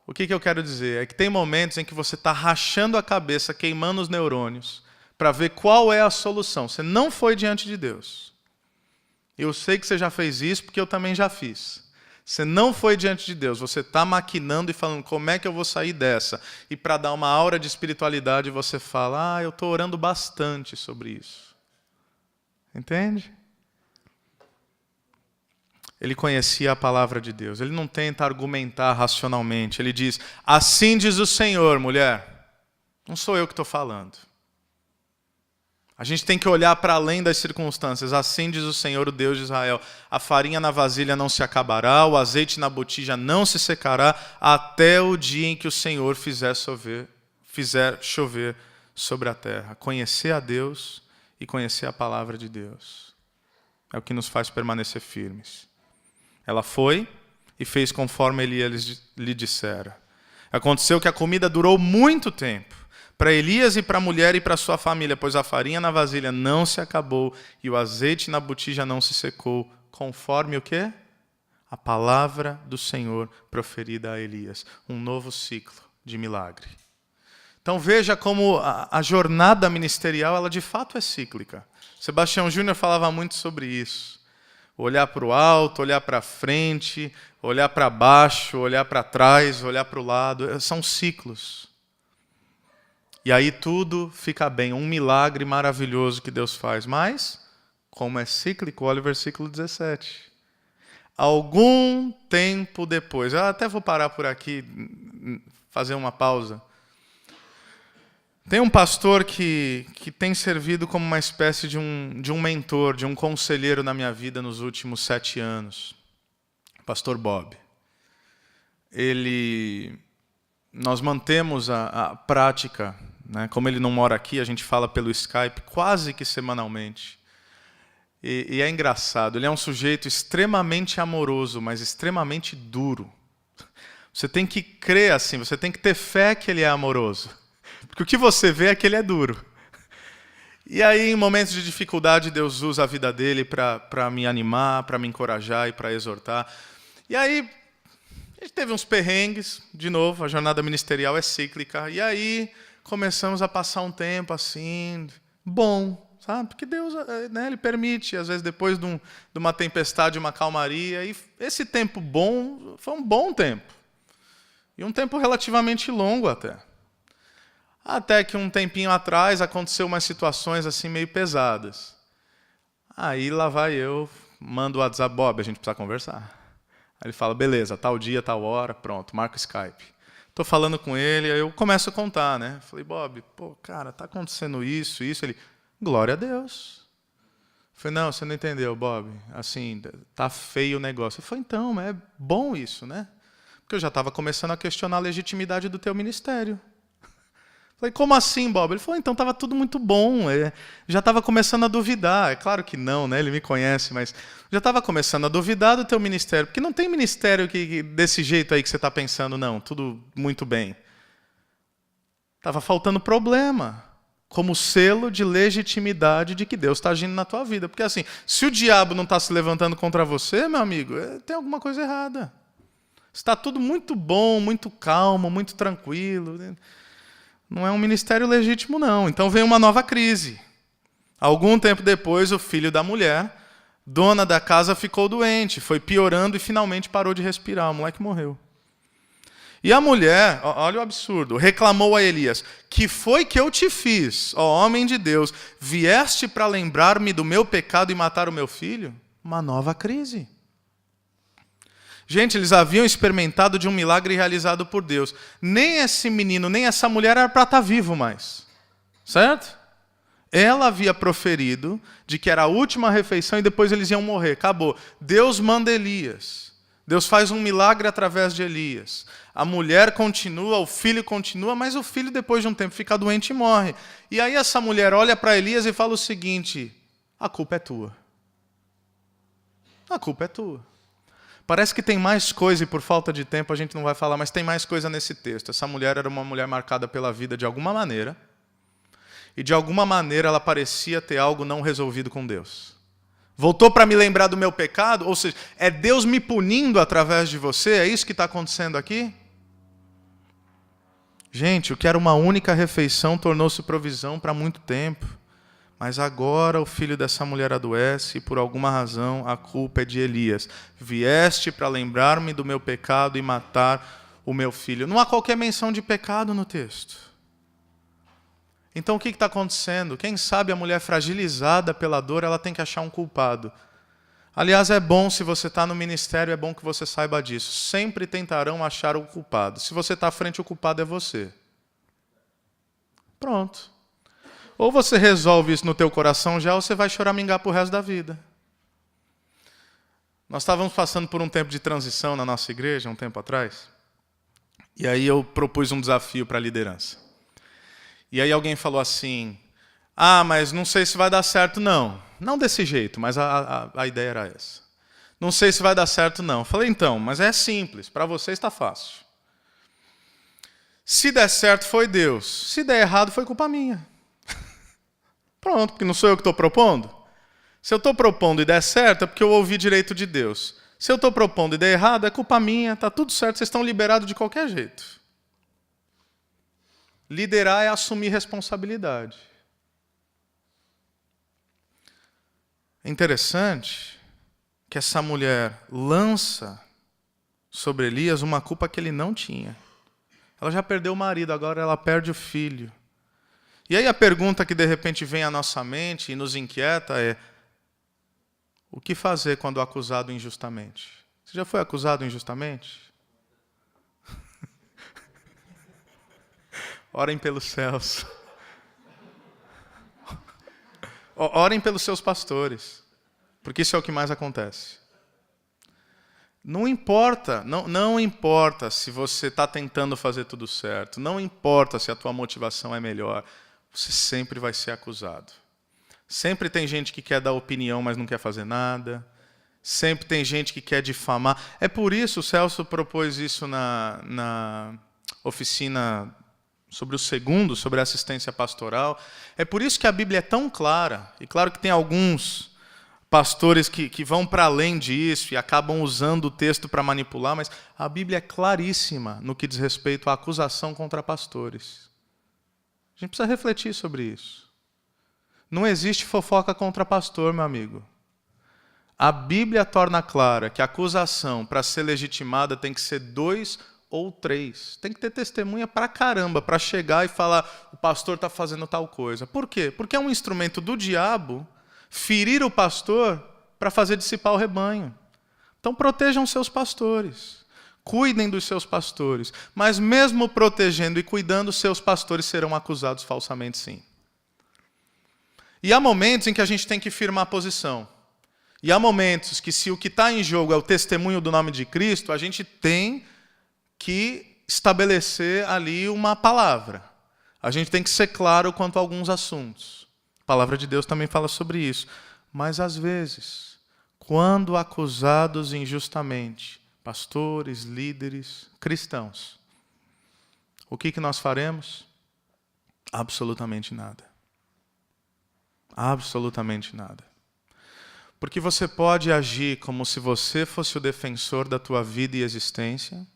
O que eu quero dizer? É que tem momentos em que você está rachando a cabeça, queimando os neurônios, para ver qual é a solução. Você não foi diante de Deus. Eu sei que você já fez isso, porque eu também já fiz. Você não foi diante de Deus. Você está maquinando e falando: como é que eu vou sair dessa? E para dar uma aura de espiritualidade, você fala: eu estou orando bastante sobre isso. Entende? Ele conhecia a palavra de Deus. Ele não tenta argumentar racionalmente. Ele diz: assim diz o Senhor, mulher. Não sou eu que estou falando. A gente tem que olhar para além das circunstâncias. Assim diz o Senhor, o Deus de Israel: a farinha na vasilha não se acabará, o azeite na botija não se secará, até o dia em que o Senhor fizer chover sobre a terra. Conhecer a Deus e conhecer a palavra de Deus é o que nos faz permanecer firmes. Ela foi e fez conforme Elias lhe dissera. Aconteceu que a comida durou muito tempo, para Elias e para a mulher e para a sua família, pois a farinha na vasilha não se acabou e o azeite na botija não se secou, conforme o quê? A palavra do Senhor proferida a Elias. Um novo ciclo de milagre. Então veja como a jornada ministerial, ela de fato é cíclica. Sebastião Júnior falava muito sobre isso. Olhar para o alto, olhar para frente, olhar para baixo, olhar para trás, olhar para o lado. São ciclos. E aí tudo fica bem. Um milagre maravilhoso que Deus faz. Mas, como é cíclico, olha o versículo 17. Algum tempo depois. Eu até vou parar por aqui, fazer uma pausa. Tem um pastor que tem servido como uma espécie de um mentor, de um conselheiro na minha vida nos últimos 7 anos. Pastor Bob. Nós mantemos a prática, né? Como ele não mora aqui, a gente fala pelo Skype quase que semanalmente. E é engraçado, ele é um sujeito extremamente amoroso, mas extremamente duro. Você tem que crer assim, você tem que ter fé que ele é amoroso. Porque o que você vê é que ele é duro. E aí, em momentos de dificuldade, Deus usa a vida dele para me animar, para me encorajar e para exortar. E aí, a gente teve uns perrengues, de novo, a jornada ministerial é cíclica. E aí, começamos a passar um tempo assim, bom, sabe? Porque Deus, né, Ele permite, às vezes, depois de uma tempestade, uma calmaria. E esse tempo bom foi um bom tempo. E um tempo relativamente longo até. Até que um tempinho atrás aconteceu umas situações assim meio pesadas. Aí lá vai eu, mando o WhatsApp: Bob, a gente precisa conversar. Aí ele fala: beleza, tal dia, tal hora, pronto, marca o Skype. Estou falando com ele, aí eu começo a contar, né? Falei: Bob, cara, tá acontecendo isso. Ele: glória a Deus. Falei: não, você não entendeu, Bob. Assim, tá feio o negócio. Eu falei: então, mas é bom isso, né? Porque eu já estava começando a questionar a legitimidade do teu ministério. Falei: como assim, Bob? Ele falou: então estava tudo muito bom. Já estava começando a duvidar. É claro que não, né? Ele me conhece, mas já estava começando a duvidar do teu ministério. Porque não tem ministério desse jeito aí que você está pensando, não. Tudo muito bem. Estava faltando problema. como selo de legitimidade de que Deus está agindo na tua vida. Porque assim, se o diabo não está se levantando contra você, meu amigo, tem alguma coisa errada. Está tudo muito bom, muito calmo, muito tranquilo. Não é um ministério legítimo, não. Então vem uma nova crise. Algum tempo depois, o filho da mulher, dona da casa, ficou doente, foi piorando e finalmente parou de respirar. O moleque morreu. E a mulher, olha o absurdo, reclamou a Elias: que foi que eu te fiz, ó homem de Deus? Vieste para lembrar-me do meu pecado e matar o meu filho? Uma nova crise. Gente, eles haviam experimentado de um milagre realizado por Deus. Nem esse menino, nem essa mulher era para estar vivo mais. Certo? Ela havia proferido de que era a última refeição e depois eles iam morrer. Acabou. Deus manda Elias. Deus faz um milagre através de Elias. A mulher continua, o filho continua, mas o filho, depois de um tempo, fica doente e morre. E aí essa mulher olha para Elias e fala o seguinte: a culpa é tua. A culpa é tua. Parece que tem mais coisa, e por falta de tempo a gente não vai falar, mas tem mais coisa nesse texto. Essa mulher era uma mulher marcada pela vida de alguma maneira, e de alguma maneira ela parecia ter algo não resolvido com Deus. Voltou para me lembrar do meu pecado? Ou seja, é Deus me punindo através de você? É isso que está acontecendo aqui? Gente, o que era uma única refeição tornou-se provisão para muito tempo. Mas agora o filho dessa mulher adoece e por alguma razão a culpa é de Elias. Vieste para lembrar-me do meu pecado e matar o meu filho. Não há qualquer menção de pecado no texto. Então o que está acontecendo? Quem sabe a mulher fragilizada pela dor, ela tem que achar um culpado. Aliás, é bom, se você está no ministério, é bom que você saiba disso. Sempre tentarão achar o culpado. Se você está à frente, o culpado é você. Pronto. Ou você resolve isso no teu coração já, ou você vai choramingar para o resto da vida. Nós estávamos passando por um tempo de transição na nossa igreja, um tempo atrás. E aí eu propus um desafio para a liderança. E aí alguém falou assim: mas não sei se vai dar certo não. Não desse jeito, mas a ideia era essa. Não sei se vai dar certo não. Falei, então, mas é simples, para você está fácil. Se der certo, foi Deus. Se der errado, foi culpa minha. Pronto, porque não sou eu que estou propondo. Se eu estou propondo e der certo, é porque eu ouvi direito de Deus. Se eu estou propondo e der errado, é culpa minha, está tudo certo, vocês estão liberados de qualquer jeito. Liderar é assumir responsabilidade. É interessante que essa mulher lança sobre Elias uma culpa que ele não tinha. Ela já perdeu o marido, agora ela perde o filho. E aí a pergunta que de repente vem à nossa mente e nos inquieta é: o que fazer quando acusado injustamente? Você já foi acusado injustamente? Orem pelos céus. Orem pelos seus pastores, porque isso é o que mais acontece. Não importa, não importa se você está tentando fazer tudo certo, não importa se a tua motivação é melhor, você sempre vai ser acusado. Sempre tem gente que quer dar opinião, mas não quer fazer nada. Sempre tem gente que quer difamar. É por isso, o Celso propôs isso na oficina sobre o segundo, sobre a assistência pastoral. É por isso que a Bíblia é tão clara. E claro que tem alguns pastores que vão para além disso e acabam usando o texto para manipular, mas a Bíblia é claríssima no que diz respeito à acusação contra pastores. A gente precisa refletir sobre isso. Não existe fofoca contra pastor, meu amigo. A Bíblia torna clara que a acusação, para ser legitimada, tem que ser 2 ou 3. Tem que ter testemunha pra caramba, para chegar e falar: o pastor está fazendo tal coisa. Por quê? Porque é um instrumento do diabo ferir o pastor para fazer dissipar o rebanho. Então protejam seus pastores. Cuidem dos seus pastores. Mas mesmo protegendo e cuidando, seus pastores serão acusados falsamente, sim. E há momentos em que a gente tem que firmar a posição. E há momentos que, se o que está em jogo é o testemunho do nome de Cristo, a gente tem que estabelecer ali uma palavra. A gente tem que ser claro quanto a alguns assuntos. A palavra de Deus também fala sobre isso. Mas, às vezes, quando acusados injustamente, pastores, líderes, cristãos, o que nós faremos? Absolutamente nada. Absolutamente nada. Porque você pode agir como se você fosse o defensor da tua vida e existência,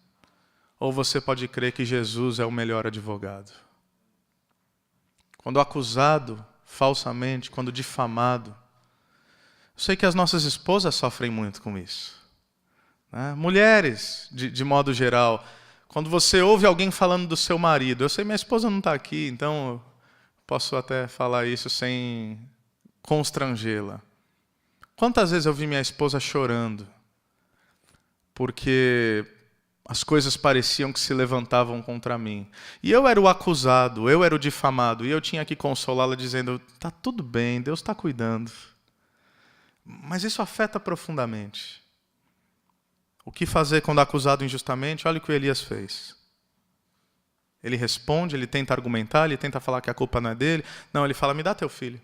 ou você pode crer que Jesus é o melhor advogado. Quando acusado falsamente, quando difamado, eu sei que as nossas esposas sofrem muito com isso. Né? Mulheres, de modo geral, quando você ouve alguém falando do seu marido, eu sei que minha esposa não está aqui, então eu posso até falar isso sem constrangê-la. Quantas vezes eu vi minha esposa chorando porque as coisas pareciam que se levantavam contra mim. E eu era o acusado, eu era o difamado, e eu tinha que consolá-la dizendo, está tudo bem, Deus está cuidando. Mas isso afeta profundamente. O que fazer quando acusado injustamente? Olha o que o Elias fez. Ele responde, ele tenta argumentar, ele tenta falar que a culpa não é dele. Não, ele fala, me dá teu filho.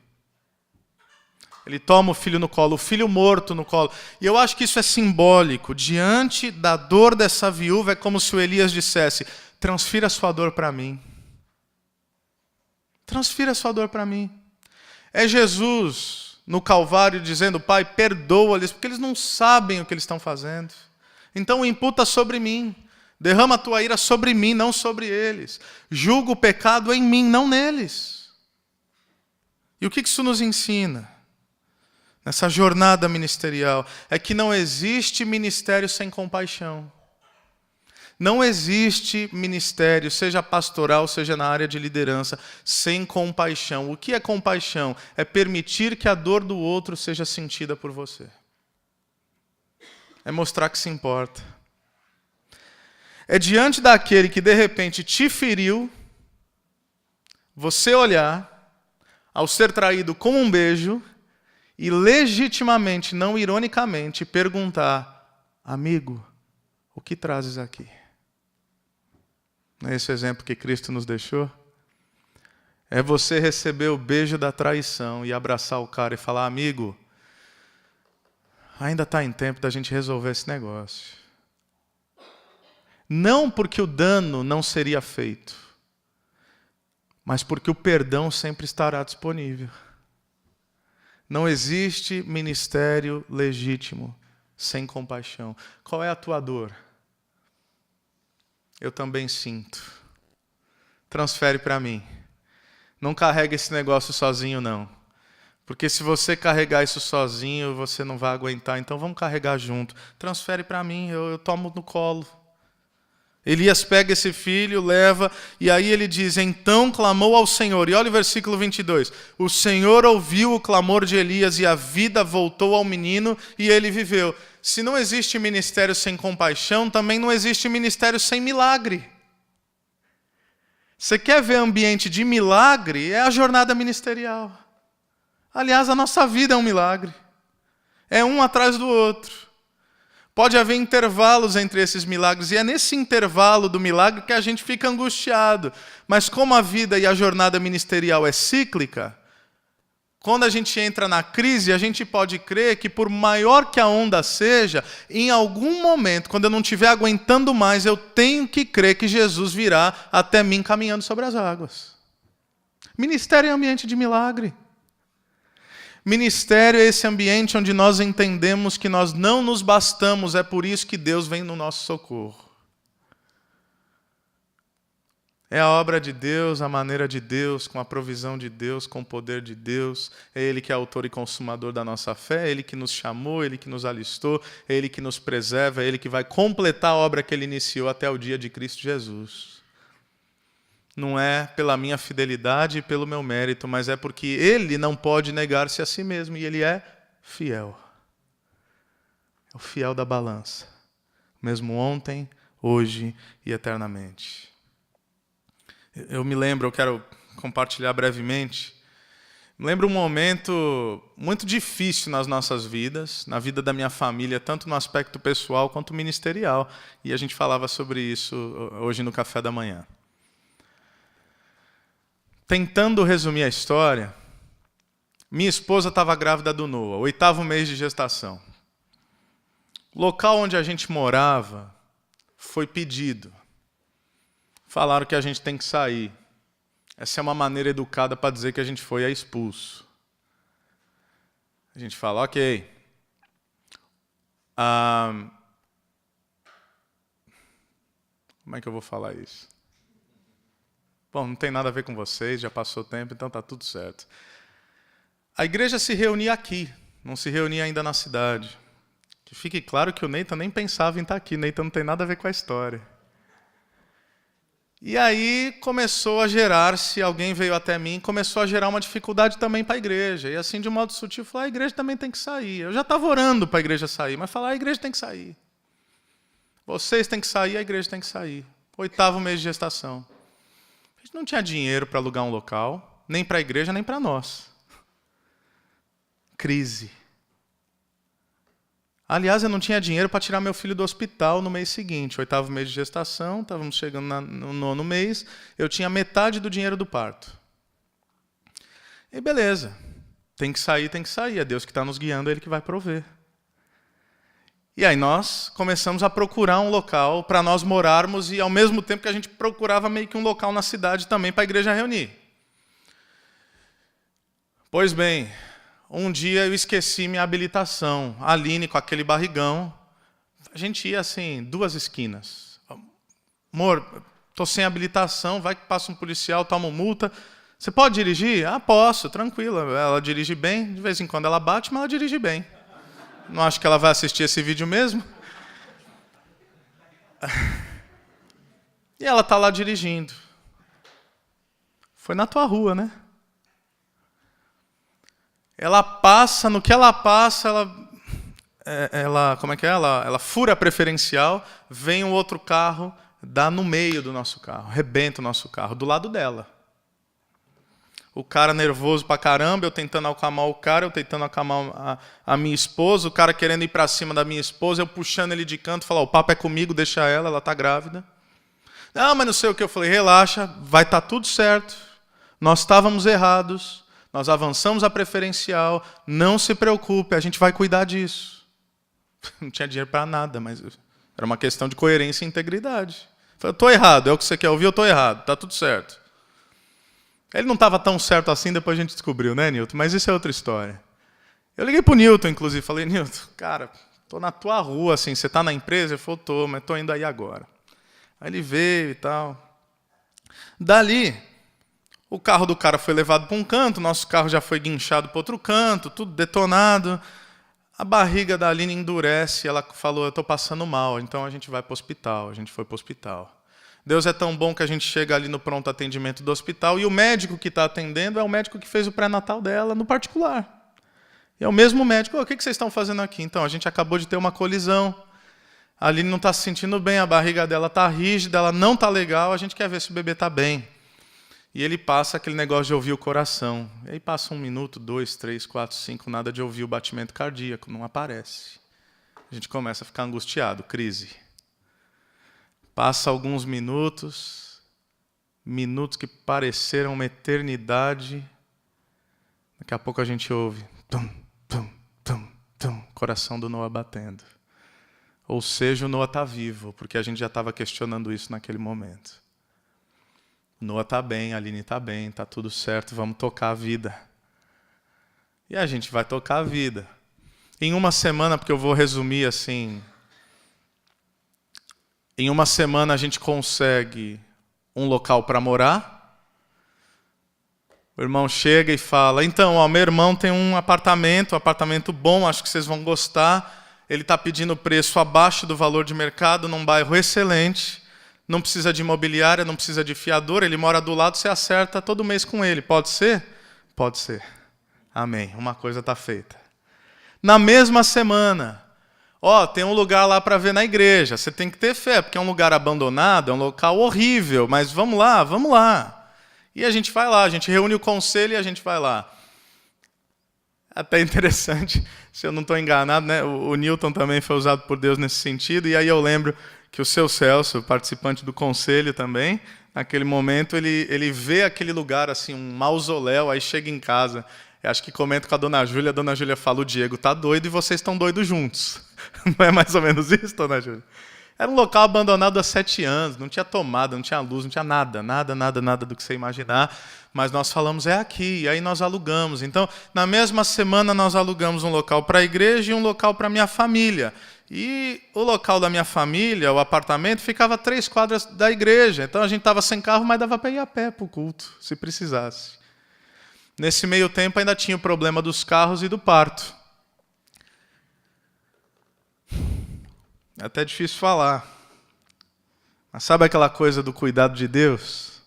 Ele toma o filho no colo, o filho morto no colo. E eu acho que isso é simbólico. Diante da dor dessa viúva, é como se o Elias dissesse, transfira a sua dor para mim. Transfira a sua dor para mim. É Jesus no Calvário dizendo, Pai, perdoa-lhes, porque eles não sabem o que eles estão fazendo. Então imputa sobre mim. Derrama a tua ira sobre mim, não sobre eles. Julga o pecado em mim, não neles. E o que isso nos ensina? Nessa jornada ministerial, é que não existe ministério sem compaixão. Não existe ministério, seja pastoral, seja na área de liderança, sem compaixão. O que é compaixão? É permitir que a dor do outro seja sentida por você. É mostrar que se importa. É diante daquele que de repente te feriu, você olhar, ao ser traído com um beijo, e legitimamente, não ironicamente, perguntar, amigo, o que trazes aqui? Não é esse exemplo que Cristo nos deixou? É você receber o beijo da traição e abraçar o cara e falar, amigo, ainda está em tempo da gente resolver esse negócio. Não porque o dano não seria feito, mas porque o perdão sempre estará disponível. Não existe ministério legítimo sem compaixão. Qual é a tua dor? Eu também sinto. Transfere para mim. Não carrega esse negócio sozinho, não. Porque se você carregar isso sozinho, você não vai aguentar. Então vamos carregar junto. Transfere para mim, eu tomo no colo. Elias pega esse filho, leva, e aí ele diz, então clamou ao Senhor. E olha o versículo 22. O Senhor ouviu o clamor de Elias e a vida voltou ao menino e ele viveu. Se não existe ministério sem compaixão, também não existe ministério sem milagre. Você quer ver ambiente de milagre? É a jornada ministerial. Aliás, a nossa vida é um milagre. É um atrás do outro. Pode haver intervalos entre esses milagres, e é nesse intervalo do milagre que a gente fica angustiado. Mas como a vida e a jornada ministerial é cíclica, quando a gente entra na crise, a gente pode crer que por maior que a onda seja, em algum momento, quando eu não estiver aguentando mais, eu tenho que crer que Jesus virá até mim caminhando sobre as águas. Ministério é ambiente de milagre. Ministério é esse ambiente onde nós entendemos que nós não nos bastamos, é por isso que Deus vem no nosso socorro. É a obra de Deus, a maneira de Deus, com a provisão de Deus, com o poder de Deus. É Ele que é autor e consumador da nossa fé, é Ele que nos chamou, é Ele que nos alistou, é Ele que nos preserva, é Ele que vai completar a obra que Ele iniciou até o dia de Cristo Jesus. Não é pela minha fidelidade e pelo meu mérito, mas é porque Ele não pode negar-se a si mesmo, e Ele é fiel. É o fiel da balança. Mesmo ontem, hoje e eternamente. Eu me lembro, eu quero compartilhar brevemente, me lembro um momento muito difícil nas nossas vidas, na vida da minha família, tanto no aspecto pessoal quanto ministerial, e a gente falava sobre isso hoje no café da manhã. Tentando resumir a história, minha esposa estava grávida do Noah, 8º mês de gestação. O local onde a gente morava foi pedido. Falaram que a gente tem que sair. Essa é uma maneira educada para dizer que a gente foi expulso. A gente fala, ok. Como é que eu vou falar isso? Bom, não tem nada a ver com vocês, já passou tempo, então tá tudo certo. A igreja se reunia aqui, não se reunia ainda na cidade. Que fique claro que o Neita nem pensava em estar aqui, Neita não tem nada a ver com a história. E aí começou a gerar-se, alguém veio até mim, começou a gerar uma dificuldade também para a igreja. E assim, de um modo sutil, falou, a igreja também tem que sair. Eu já estava orando para a igreja sair, mas falar, a igreja tem que sair. Vocês têm que sair, a igreja tem que sair. 8º mês de gestação. A gente não tinha dinheiro para alugar um local, nem para a igreja, nem para nós. Crise. Aliás, eu não tinha dinheiro para tirar meu filho do hospital no mês seguinte. 8º mês de gestação, estávamos chegando no 9º mês, eu tinha metade do dinheiro do parto. E beleza, tem que sair, é Deus que está nos guiando, é Ele que vai prover. E aí nós começamos a procurar um local para nós morarmos e ao mesmo tempo que a gente procurava meio que um local na cidade também para a igreja reunir. Pois bem, um dia eu esqueci minha habilitação. A Aline com aquele barrigão. A gente ia assim, 2 esquinas. Amor, estou sem habilitação, vai que passa um policial, toma multa. Você pode dirigir? Ah, posso, tranquila. Ela dirige bem, de vez em quando ela bate, mas ela dirige bem. Não acho que ela vai assistir esse vídeo mesmo. E ela está lá dirigindo. Foi na tua rua, né? Ela passa, no que ela passa, como é que é? Ela fura a preferencial, vem um outro carro, dá no meio do nosso carro, arrebenta o nosso carro, do lado dela. O cara nervoso pra caramba, eu tentando acalmar o cara, eu tentando acalmar a minha esposa, o cara querendo ir pra cima da minha esposa, eu puxando ele de canto, falar, o papo é comigo, deixa ela tá grávida. Não, mas não sei o que, eu falei, relaxa, vai estar tudo certo, nós estávamos errados, nós avançamos a preferencial, não se preocupe, a gente vai cuidar disso. Não tinha dinheiro para nada, mas era uma questão de coerência e integridade. Eu falei, estou errado, é o que você quer ouvir, eu estou errado, está tudo certo. Ele não estava tão certo assim, depois a gente descobriu, né, Nilton? Mas isso é outra história. Eu liguei para o Nilton, inclusive, falei, Nilton, cara, estou na tua rua, assim, você está na empresa? Ele falou, estou, mas estou indo aí agora. Aí ele veio e tal. Dali, o carro do cara foi levado para um canto, nosso carro já foi guinchado para outro canto, tudo detonado. A barriga da Aline endurece, ela falou, eu estou passando mal, então a gente vai para o hospital. A gente foi para o hospital. Deus é tão bom que a gente chega ali no pronto atendimento do hospital e o médico que está atendendo é o médico que fez o pré-natal dela no particular. E é o mesmo médico, o que vocês estão fazendo aqui? Então, a gente acabou de ter uma colisão, a Aline não está se sentindo bem, a barriga dela está rígida, ela não está legal, a gente quer ver se o bebê está bem. E ele passa aquele negócio de ouvir o coração. E aí passa 1 minuto, 2, 3, 4, 5, nada de ouvir o batimento cardíaco, não aparece. A gente começa a ficar angustiado, crise. Passa alguns minutos que pareceram uma eternidade. Daqui a pouco a gente ouve, tum, tum, tum, tum, coração do Noah batendo. Ou seja, o Noah está vivo, porque a gente já estava questionando isso naquele momento. O Noah está bem, a Aline está bem, está tudo certo, vamos tocar a vida. E a gente vai tocar a vida. Em uma semana, porque eu vou resumir assim, em uma semana a gente consegue um local para morar. O irmão chega e fala, então, ó, meu irmão tem um apartamento bom, acho que vocês vão gostar. Ele está pedindo preço abaixo do valor de mercado, num bairro excelente. Não precisa de imobiliária, não precisa de fiador, ele mora do lado, você acerta todo mês com ele. Pode ser? Pode ser. Amém. Uma coisa está feita. Na mesma semana, tem um lugar lá para ver na igreja. Você tem que ter fé, porque é um lugar abandonado, é um local horrível, mas vamos lá. E a gente vai lá, a gente reúne o conselho e a gente vai lá. Até interessante, se eu não estou enganado, né? O Newton também foi usado por Deus nesse sentido, e aí eu lembro que o seu Celso, participante do conselho também, naquele momento ele vê aquele lugar, assim, um mausoléu, aí chega em casa, eu acho que comento com a dona Júlia fala, o Diego está doido e vocês estão doidos juntos. Não é mais ou menos isso, dona Júlia? Era um local abandonado há 7 anos, não tinha tomada, não tinha luz, não tinha nada do que você imaginar. Mas nós falamos, é aqui, e aí nós alugamos. Então, na mesma semana, nós alugamos um local para a igreja e um local para a minha família. E o local da minha família, o apartamento, ficava a 3 quadras da igreja. Então, a gente estava sem carro, mas dava para ir a pé para o culto, se precisasse. Nesse meio tempo, ainda tinha o problema dos carros e do parto. É até difícil falar. Mas sabe aquela coisa do cuidado de Deus?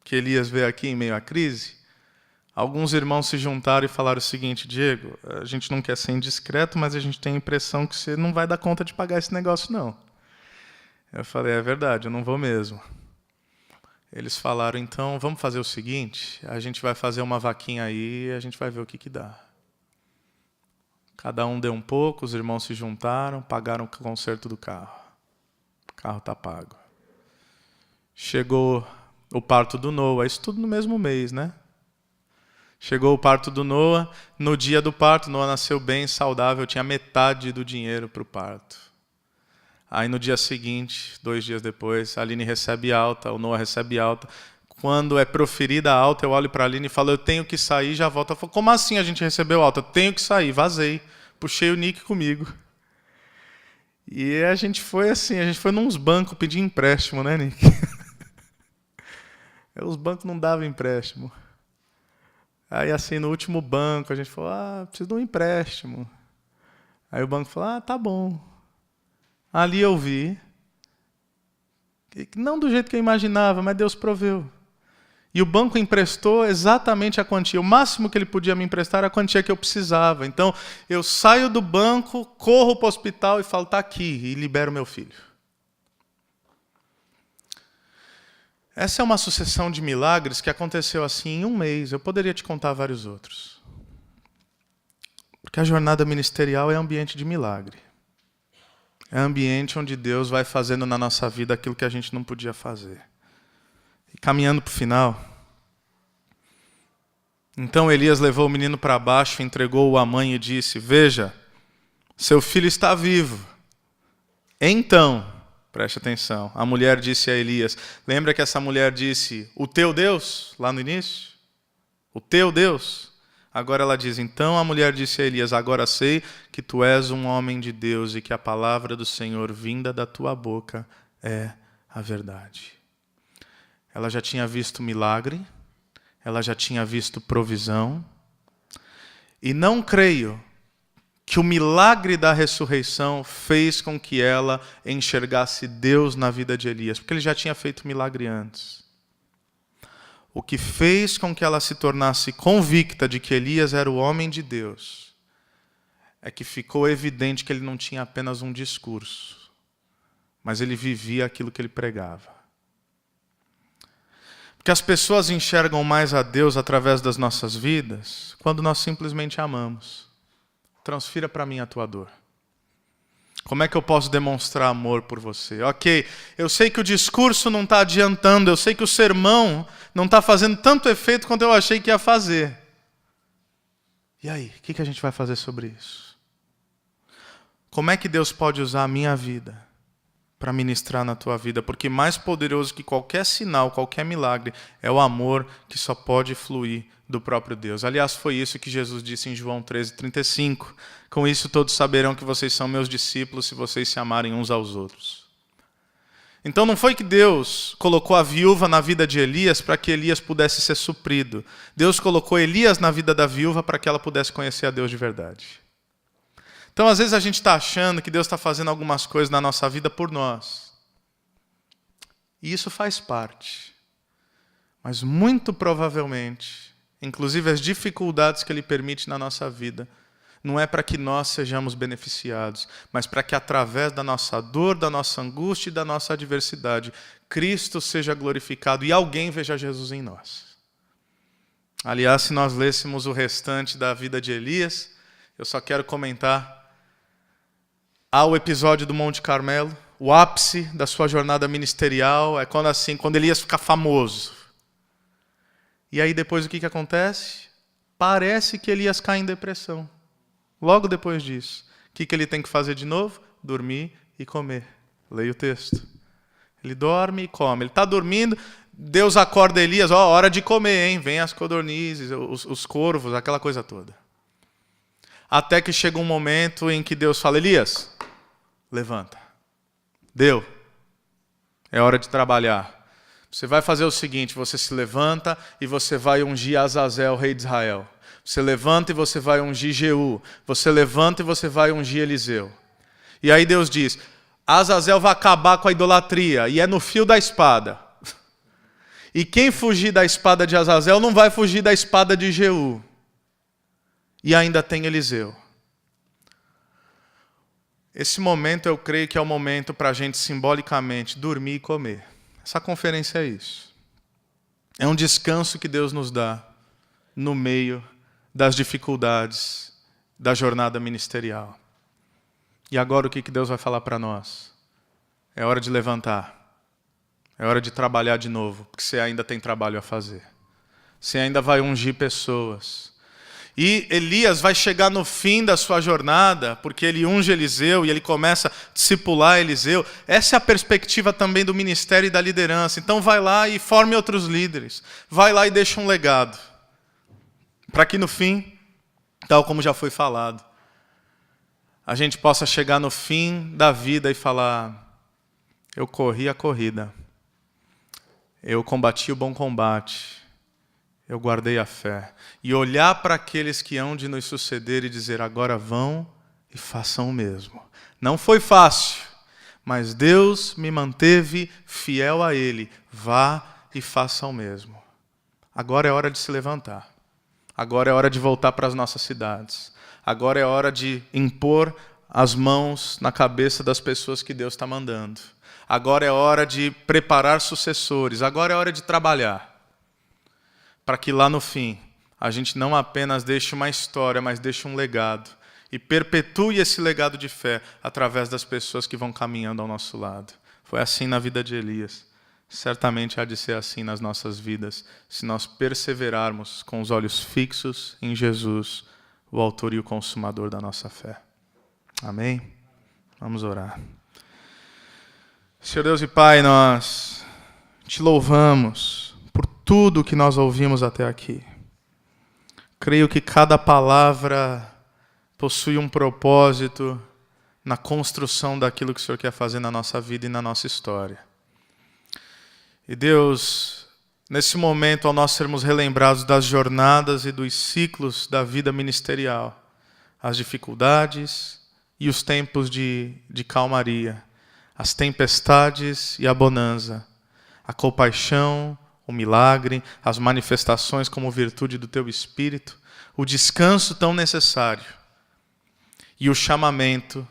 Que Elias veio aqui em meio à crise? Alguns irmãos se juntaram e falaram o seguinte: Diego, a gente não quer ser indiscreto, mas a gente tem a impressão que você não vai dar conta de pagar esse negócio, não. Eu falei, é verdade, eu não vou mesmo. Eles falaram, então, vamos fazer o seguinte, a gente vai fazer uma vaquinha aí e a gente vai ver o que dá. Cada um deu um pouco, os irmãos se juntaram, pagaram o conserto do carro. O carro está pago. Chegou o parto do Noah, isso tudo no mesmo mês, né? Chegou o parto do Noah, no dia do parto, Noah nasceu bem, saudável, tinha metade do dinheiro para o parto. Aí no dia seguinte, 2 dias depois, a Aline recebe alta, o Noah recebe alta. Quando é proferida a alta, eu olho para a Aline e falo, eu tenho que sair, já volto. Ela falou, como assim a gente recebeu alta? Eu tenho que sair, vazei. Puxei o Nick comigo. E a gente foi assim, a gente foi nos bancos pedir empréstimo, né, Nick? Os bancos não davam empréstimo. Aí assim, no último banco, a gente falou, preciso de um empréstimo. Aí o banco falou, tá bom. Ali eu vi, não do jeito que eu imaginava, mas Deus proveu. E o banco emprestou exatamente a quantia. O máximo que ele podia me emprestar era a quantia que eu precisava. Então, eu saio do banco, corro para o hospital e falo, está aqui, e libero meu filho. Essa é uma sucessão de milagres que aconteceu assim em um mês. Eu poderia te contar vários outros. Porque a jornada ministerial é ambiente de milagre. É ambiente onde Deus vai fazendo na nossa vida aquilo que a gente não podia fazer. E caminhando para o final, então Elias levou o menino para baixo, entregou-o à mãe e disse, veja, seu filho está vivo. Então, preste atenção, a mulher disse a Elias, lembra que essa mulher disse, o teu Deus, lá no início? O teu Deus? Agora ela diz, então a mulher disse a Elias, agora sei que tu és um homem de Deus e que a palavra do Senhor vinda da tua boca é a verdade. Ela já tinha visto milagre, ela já tinha visto provisão, e não creio que o milagre da ressurreição fez com que ela enxergasse Deus na vida de Elias, porque ele já tinha feito milagre antes. O que fez com que ela se tornasse convicta de que Elias era o homem de Deus é que ficou evidente que ele não tinha apenas um discurso, mas ele vivia aquilo que ele pregava. Porque as pessoas enxergam mais a Deus através das nossas vidas quando nós simplesmente amamos. Transfira para mim a tua dor. Como é que eu posso demonstrar amor por você? Ok, eu sei que o discurso não está adiantando, eu sei que o sermão não está fazendo tanto efeito quanto eu achei que ia fazer. E aí, o que a gente vai fazer sobre isso? Como é que Deus pode usar a minha vida para ministrar na tua vida? Porque mais poderoso que qualquer sinal, qualquer milagre, é o amor que só pode fluir do próprio Deus. Aliás, foi isso que Jesus disse em João 13:35. Com isso todos saberão que vocês são meus discípulos se vocês se amarem uns aos outros. Então não foi que Deus colocou a viúva na vida de Elias para que Elias pudesse ser suprido. Deus colocou Elias na vida da viúva para que ela pudesse conhecer a Deus de verdade. Então às vezes a gente está achando que Deus está fazendo algumas coisas na nossa vida por nós. E isso faz parte. Mas muito provavelmente, inclusive as dificuldades que Ele permite na nossa vida, não é para que nós sejamos beneficiados, mas para que através da nossa dor, da nossa angústia e da nossa adversidade, Cristo seja glorificado e alguém veja Jesus em nós. Aliás, se nós lêssemos o restante da vida de Elias, eu só quero comentar ao episódio do Monte Carmelo, o ápice da sua jornada ministerial, é quando Elias fica famoso. E aí depois o que acontece? Parece que Elias cai em depressão. Logo depois disso, o que ele tem que fazer de novo? Dormir e comer. Leia o texto. Ele dorme e come. Ele está dormindo, Deus acorda Elias, hora de comer, hein? Vem as codornizes, os corvos, aquela coisa toda. Até que chega um momento em que Deus fala, Elias, levanta. Deu. É hora de trabalhar. Você vai fazer o seguinte, você se levanta e você vai ungir Azazel, rei de Israel. Você levanta e você vai ungir Jeú. Você levanta e você vai ungir Eliseu. E aí Deus diz, Azazel vai acabar com a idolatria, e é no fio da espada. E quem fugir da espada de Azazel não vai fugir da espada de Jeú. E ainda tem Eliseu. Esse momento eu creio que é o momento para a gente simbolicamente dormir e comer. Essa conferência é isso. É um descanso que Deus nos dá no meio das dificuldades da jornada ministerial. E agora o que Deus vai falar para nós? É hora de levantar. É hora de trabalhar de novo, porque você ainda tem trabalho a fazer. Você ainda vai ungir pessoas. E Elias vai chegar no fim da sua jornada, porque ele unge Eliseu e ele começa a discipular Eliseu. Essa é a perspectiva também do ministério e da liderança. Então vai lá e forme outros líderes. Vai lá e deixa um legado. Para que no fim, tal como já foi falado, a gente possa chegar no fim da vida e falar, eu corri a corrida, eu combati o bom combate, eu guardei a fé. E olhar para aqueles que hão de nos suceder e dizer, agora vão e façam o mesmo. Não foi fácil, mas Deus me manteve fiel a Ele. Vá e faça o mesmo. Agora é hora de se levantar. Agora é hora de voltar para as nossas cidades. Agora é hora de impor as mãos na cabeça das pessoas que Deus está mandando. Agora é hora de preparar sucessores. Agora é hora de trabalhar. Para que lá no fim, a gente não apenas deixe uma história, mas deixe um legado. E perpetue esse legado de fé através das pessoas que vão caminhando ao nosso lado. Foi assim na vida de Elias. Certamente há de ser assim nas nossas vidas, se nós perseverarmos com os olhos fixos em Jesus, o autor e o consumador da nossa fé. Amém? Vamos orar. Senhor Deus e Pai, nós te louvamos por tudo que nós ouvimos até aqui. Creio que cada palavra possui um propósito na construção daquilo que o Senhor quer fazer na nossa vida e na nossa história. E Deus, nesse momento, ao nós sermos relembrados das jornadas e dos ciclos da vida ministerial, as dificuldades e os tempos de calmaria, as tempestades e a bonança, a compaixão, o milagre, as manifestações como virtude do Teu Espírito, o descanso tão necessário e o chamamento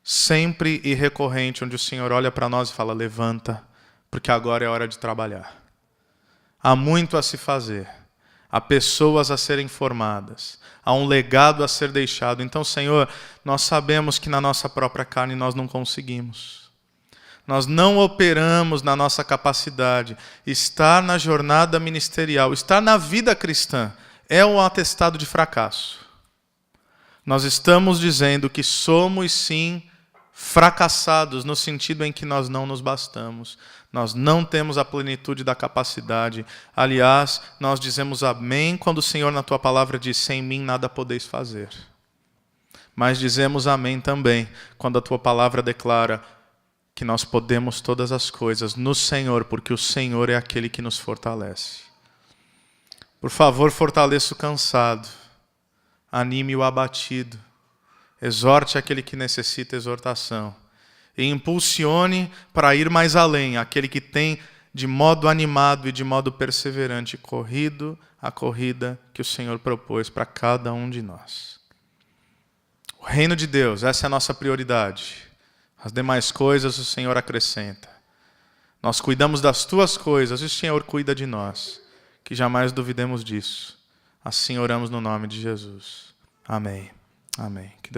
sempre e recorrente, onde o Senhor olha para nós e fala, levanta, porque agora é hora de trabalhar. Há muito a se fazer, há pessoas a serem formadas, há um legado a ser deixado. Então, Senhor, nós sabemos que na nossa própria carne nós não conseguimos. Nós não operamos na nossa capacidade. Estar na jornada ministerial, estar na vida cristã, é um atestado de fracasso. Nós estamos dizendo que somos, sim, fracassados, no sentido em que nós não nos bastamos. Nós não temos a plenitude da capacidade. Aliás, nós dizemos amém quando o Senhor na Tua palavra diz, sem mim nada podeis fazer. Mas dizemos amém também quando a Tua palavra declara que nós podemos todas as coisas no Senhor, porque o Senhor é aquele que nos fortalece. Por favor, fortaleça o cansado, anime o abatido, exorte aquele que necessita exortação e impulsione para ir mais além, aquele que tem de modo animado e de modo perseverante corrido a corrida que o Senhor propôs para cada um de nós. O reino de Deus, essa é a nossa prioridade. As demais coisas o Senhor acrescenta. Nós cuidamos das Tuas coisas e o Senhor cuida de nós. Que jamais duvidemos disso. Assim oramos no nome de Jesus. Amém. Amém. Que Deus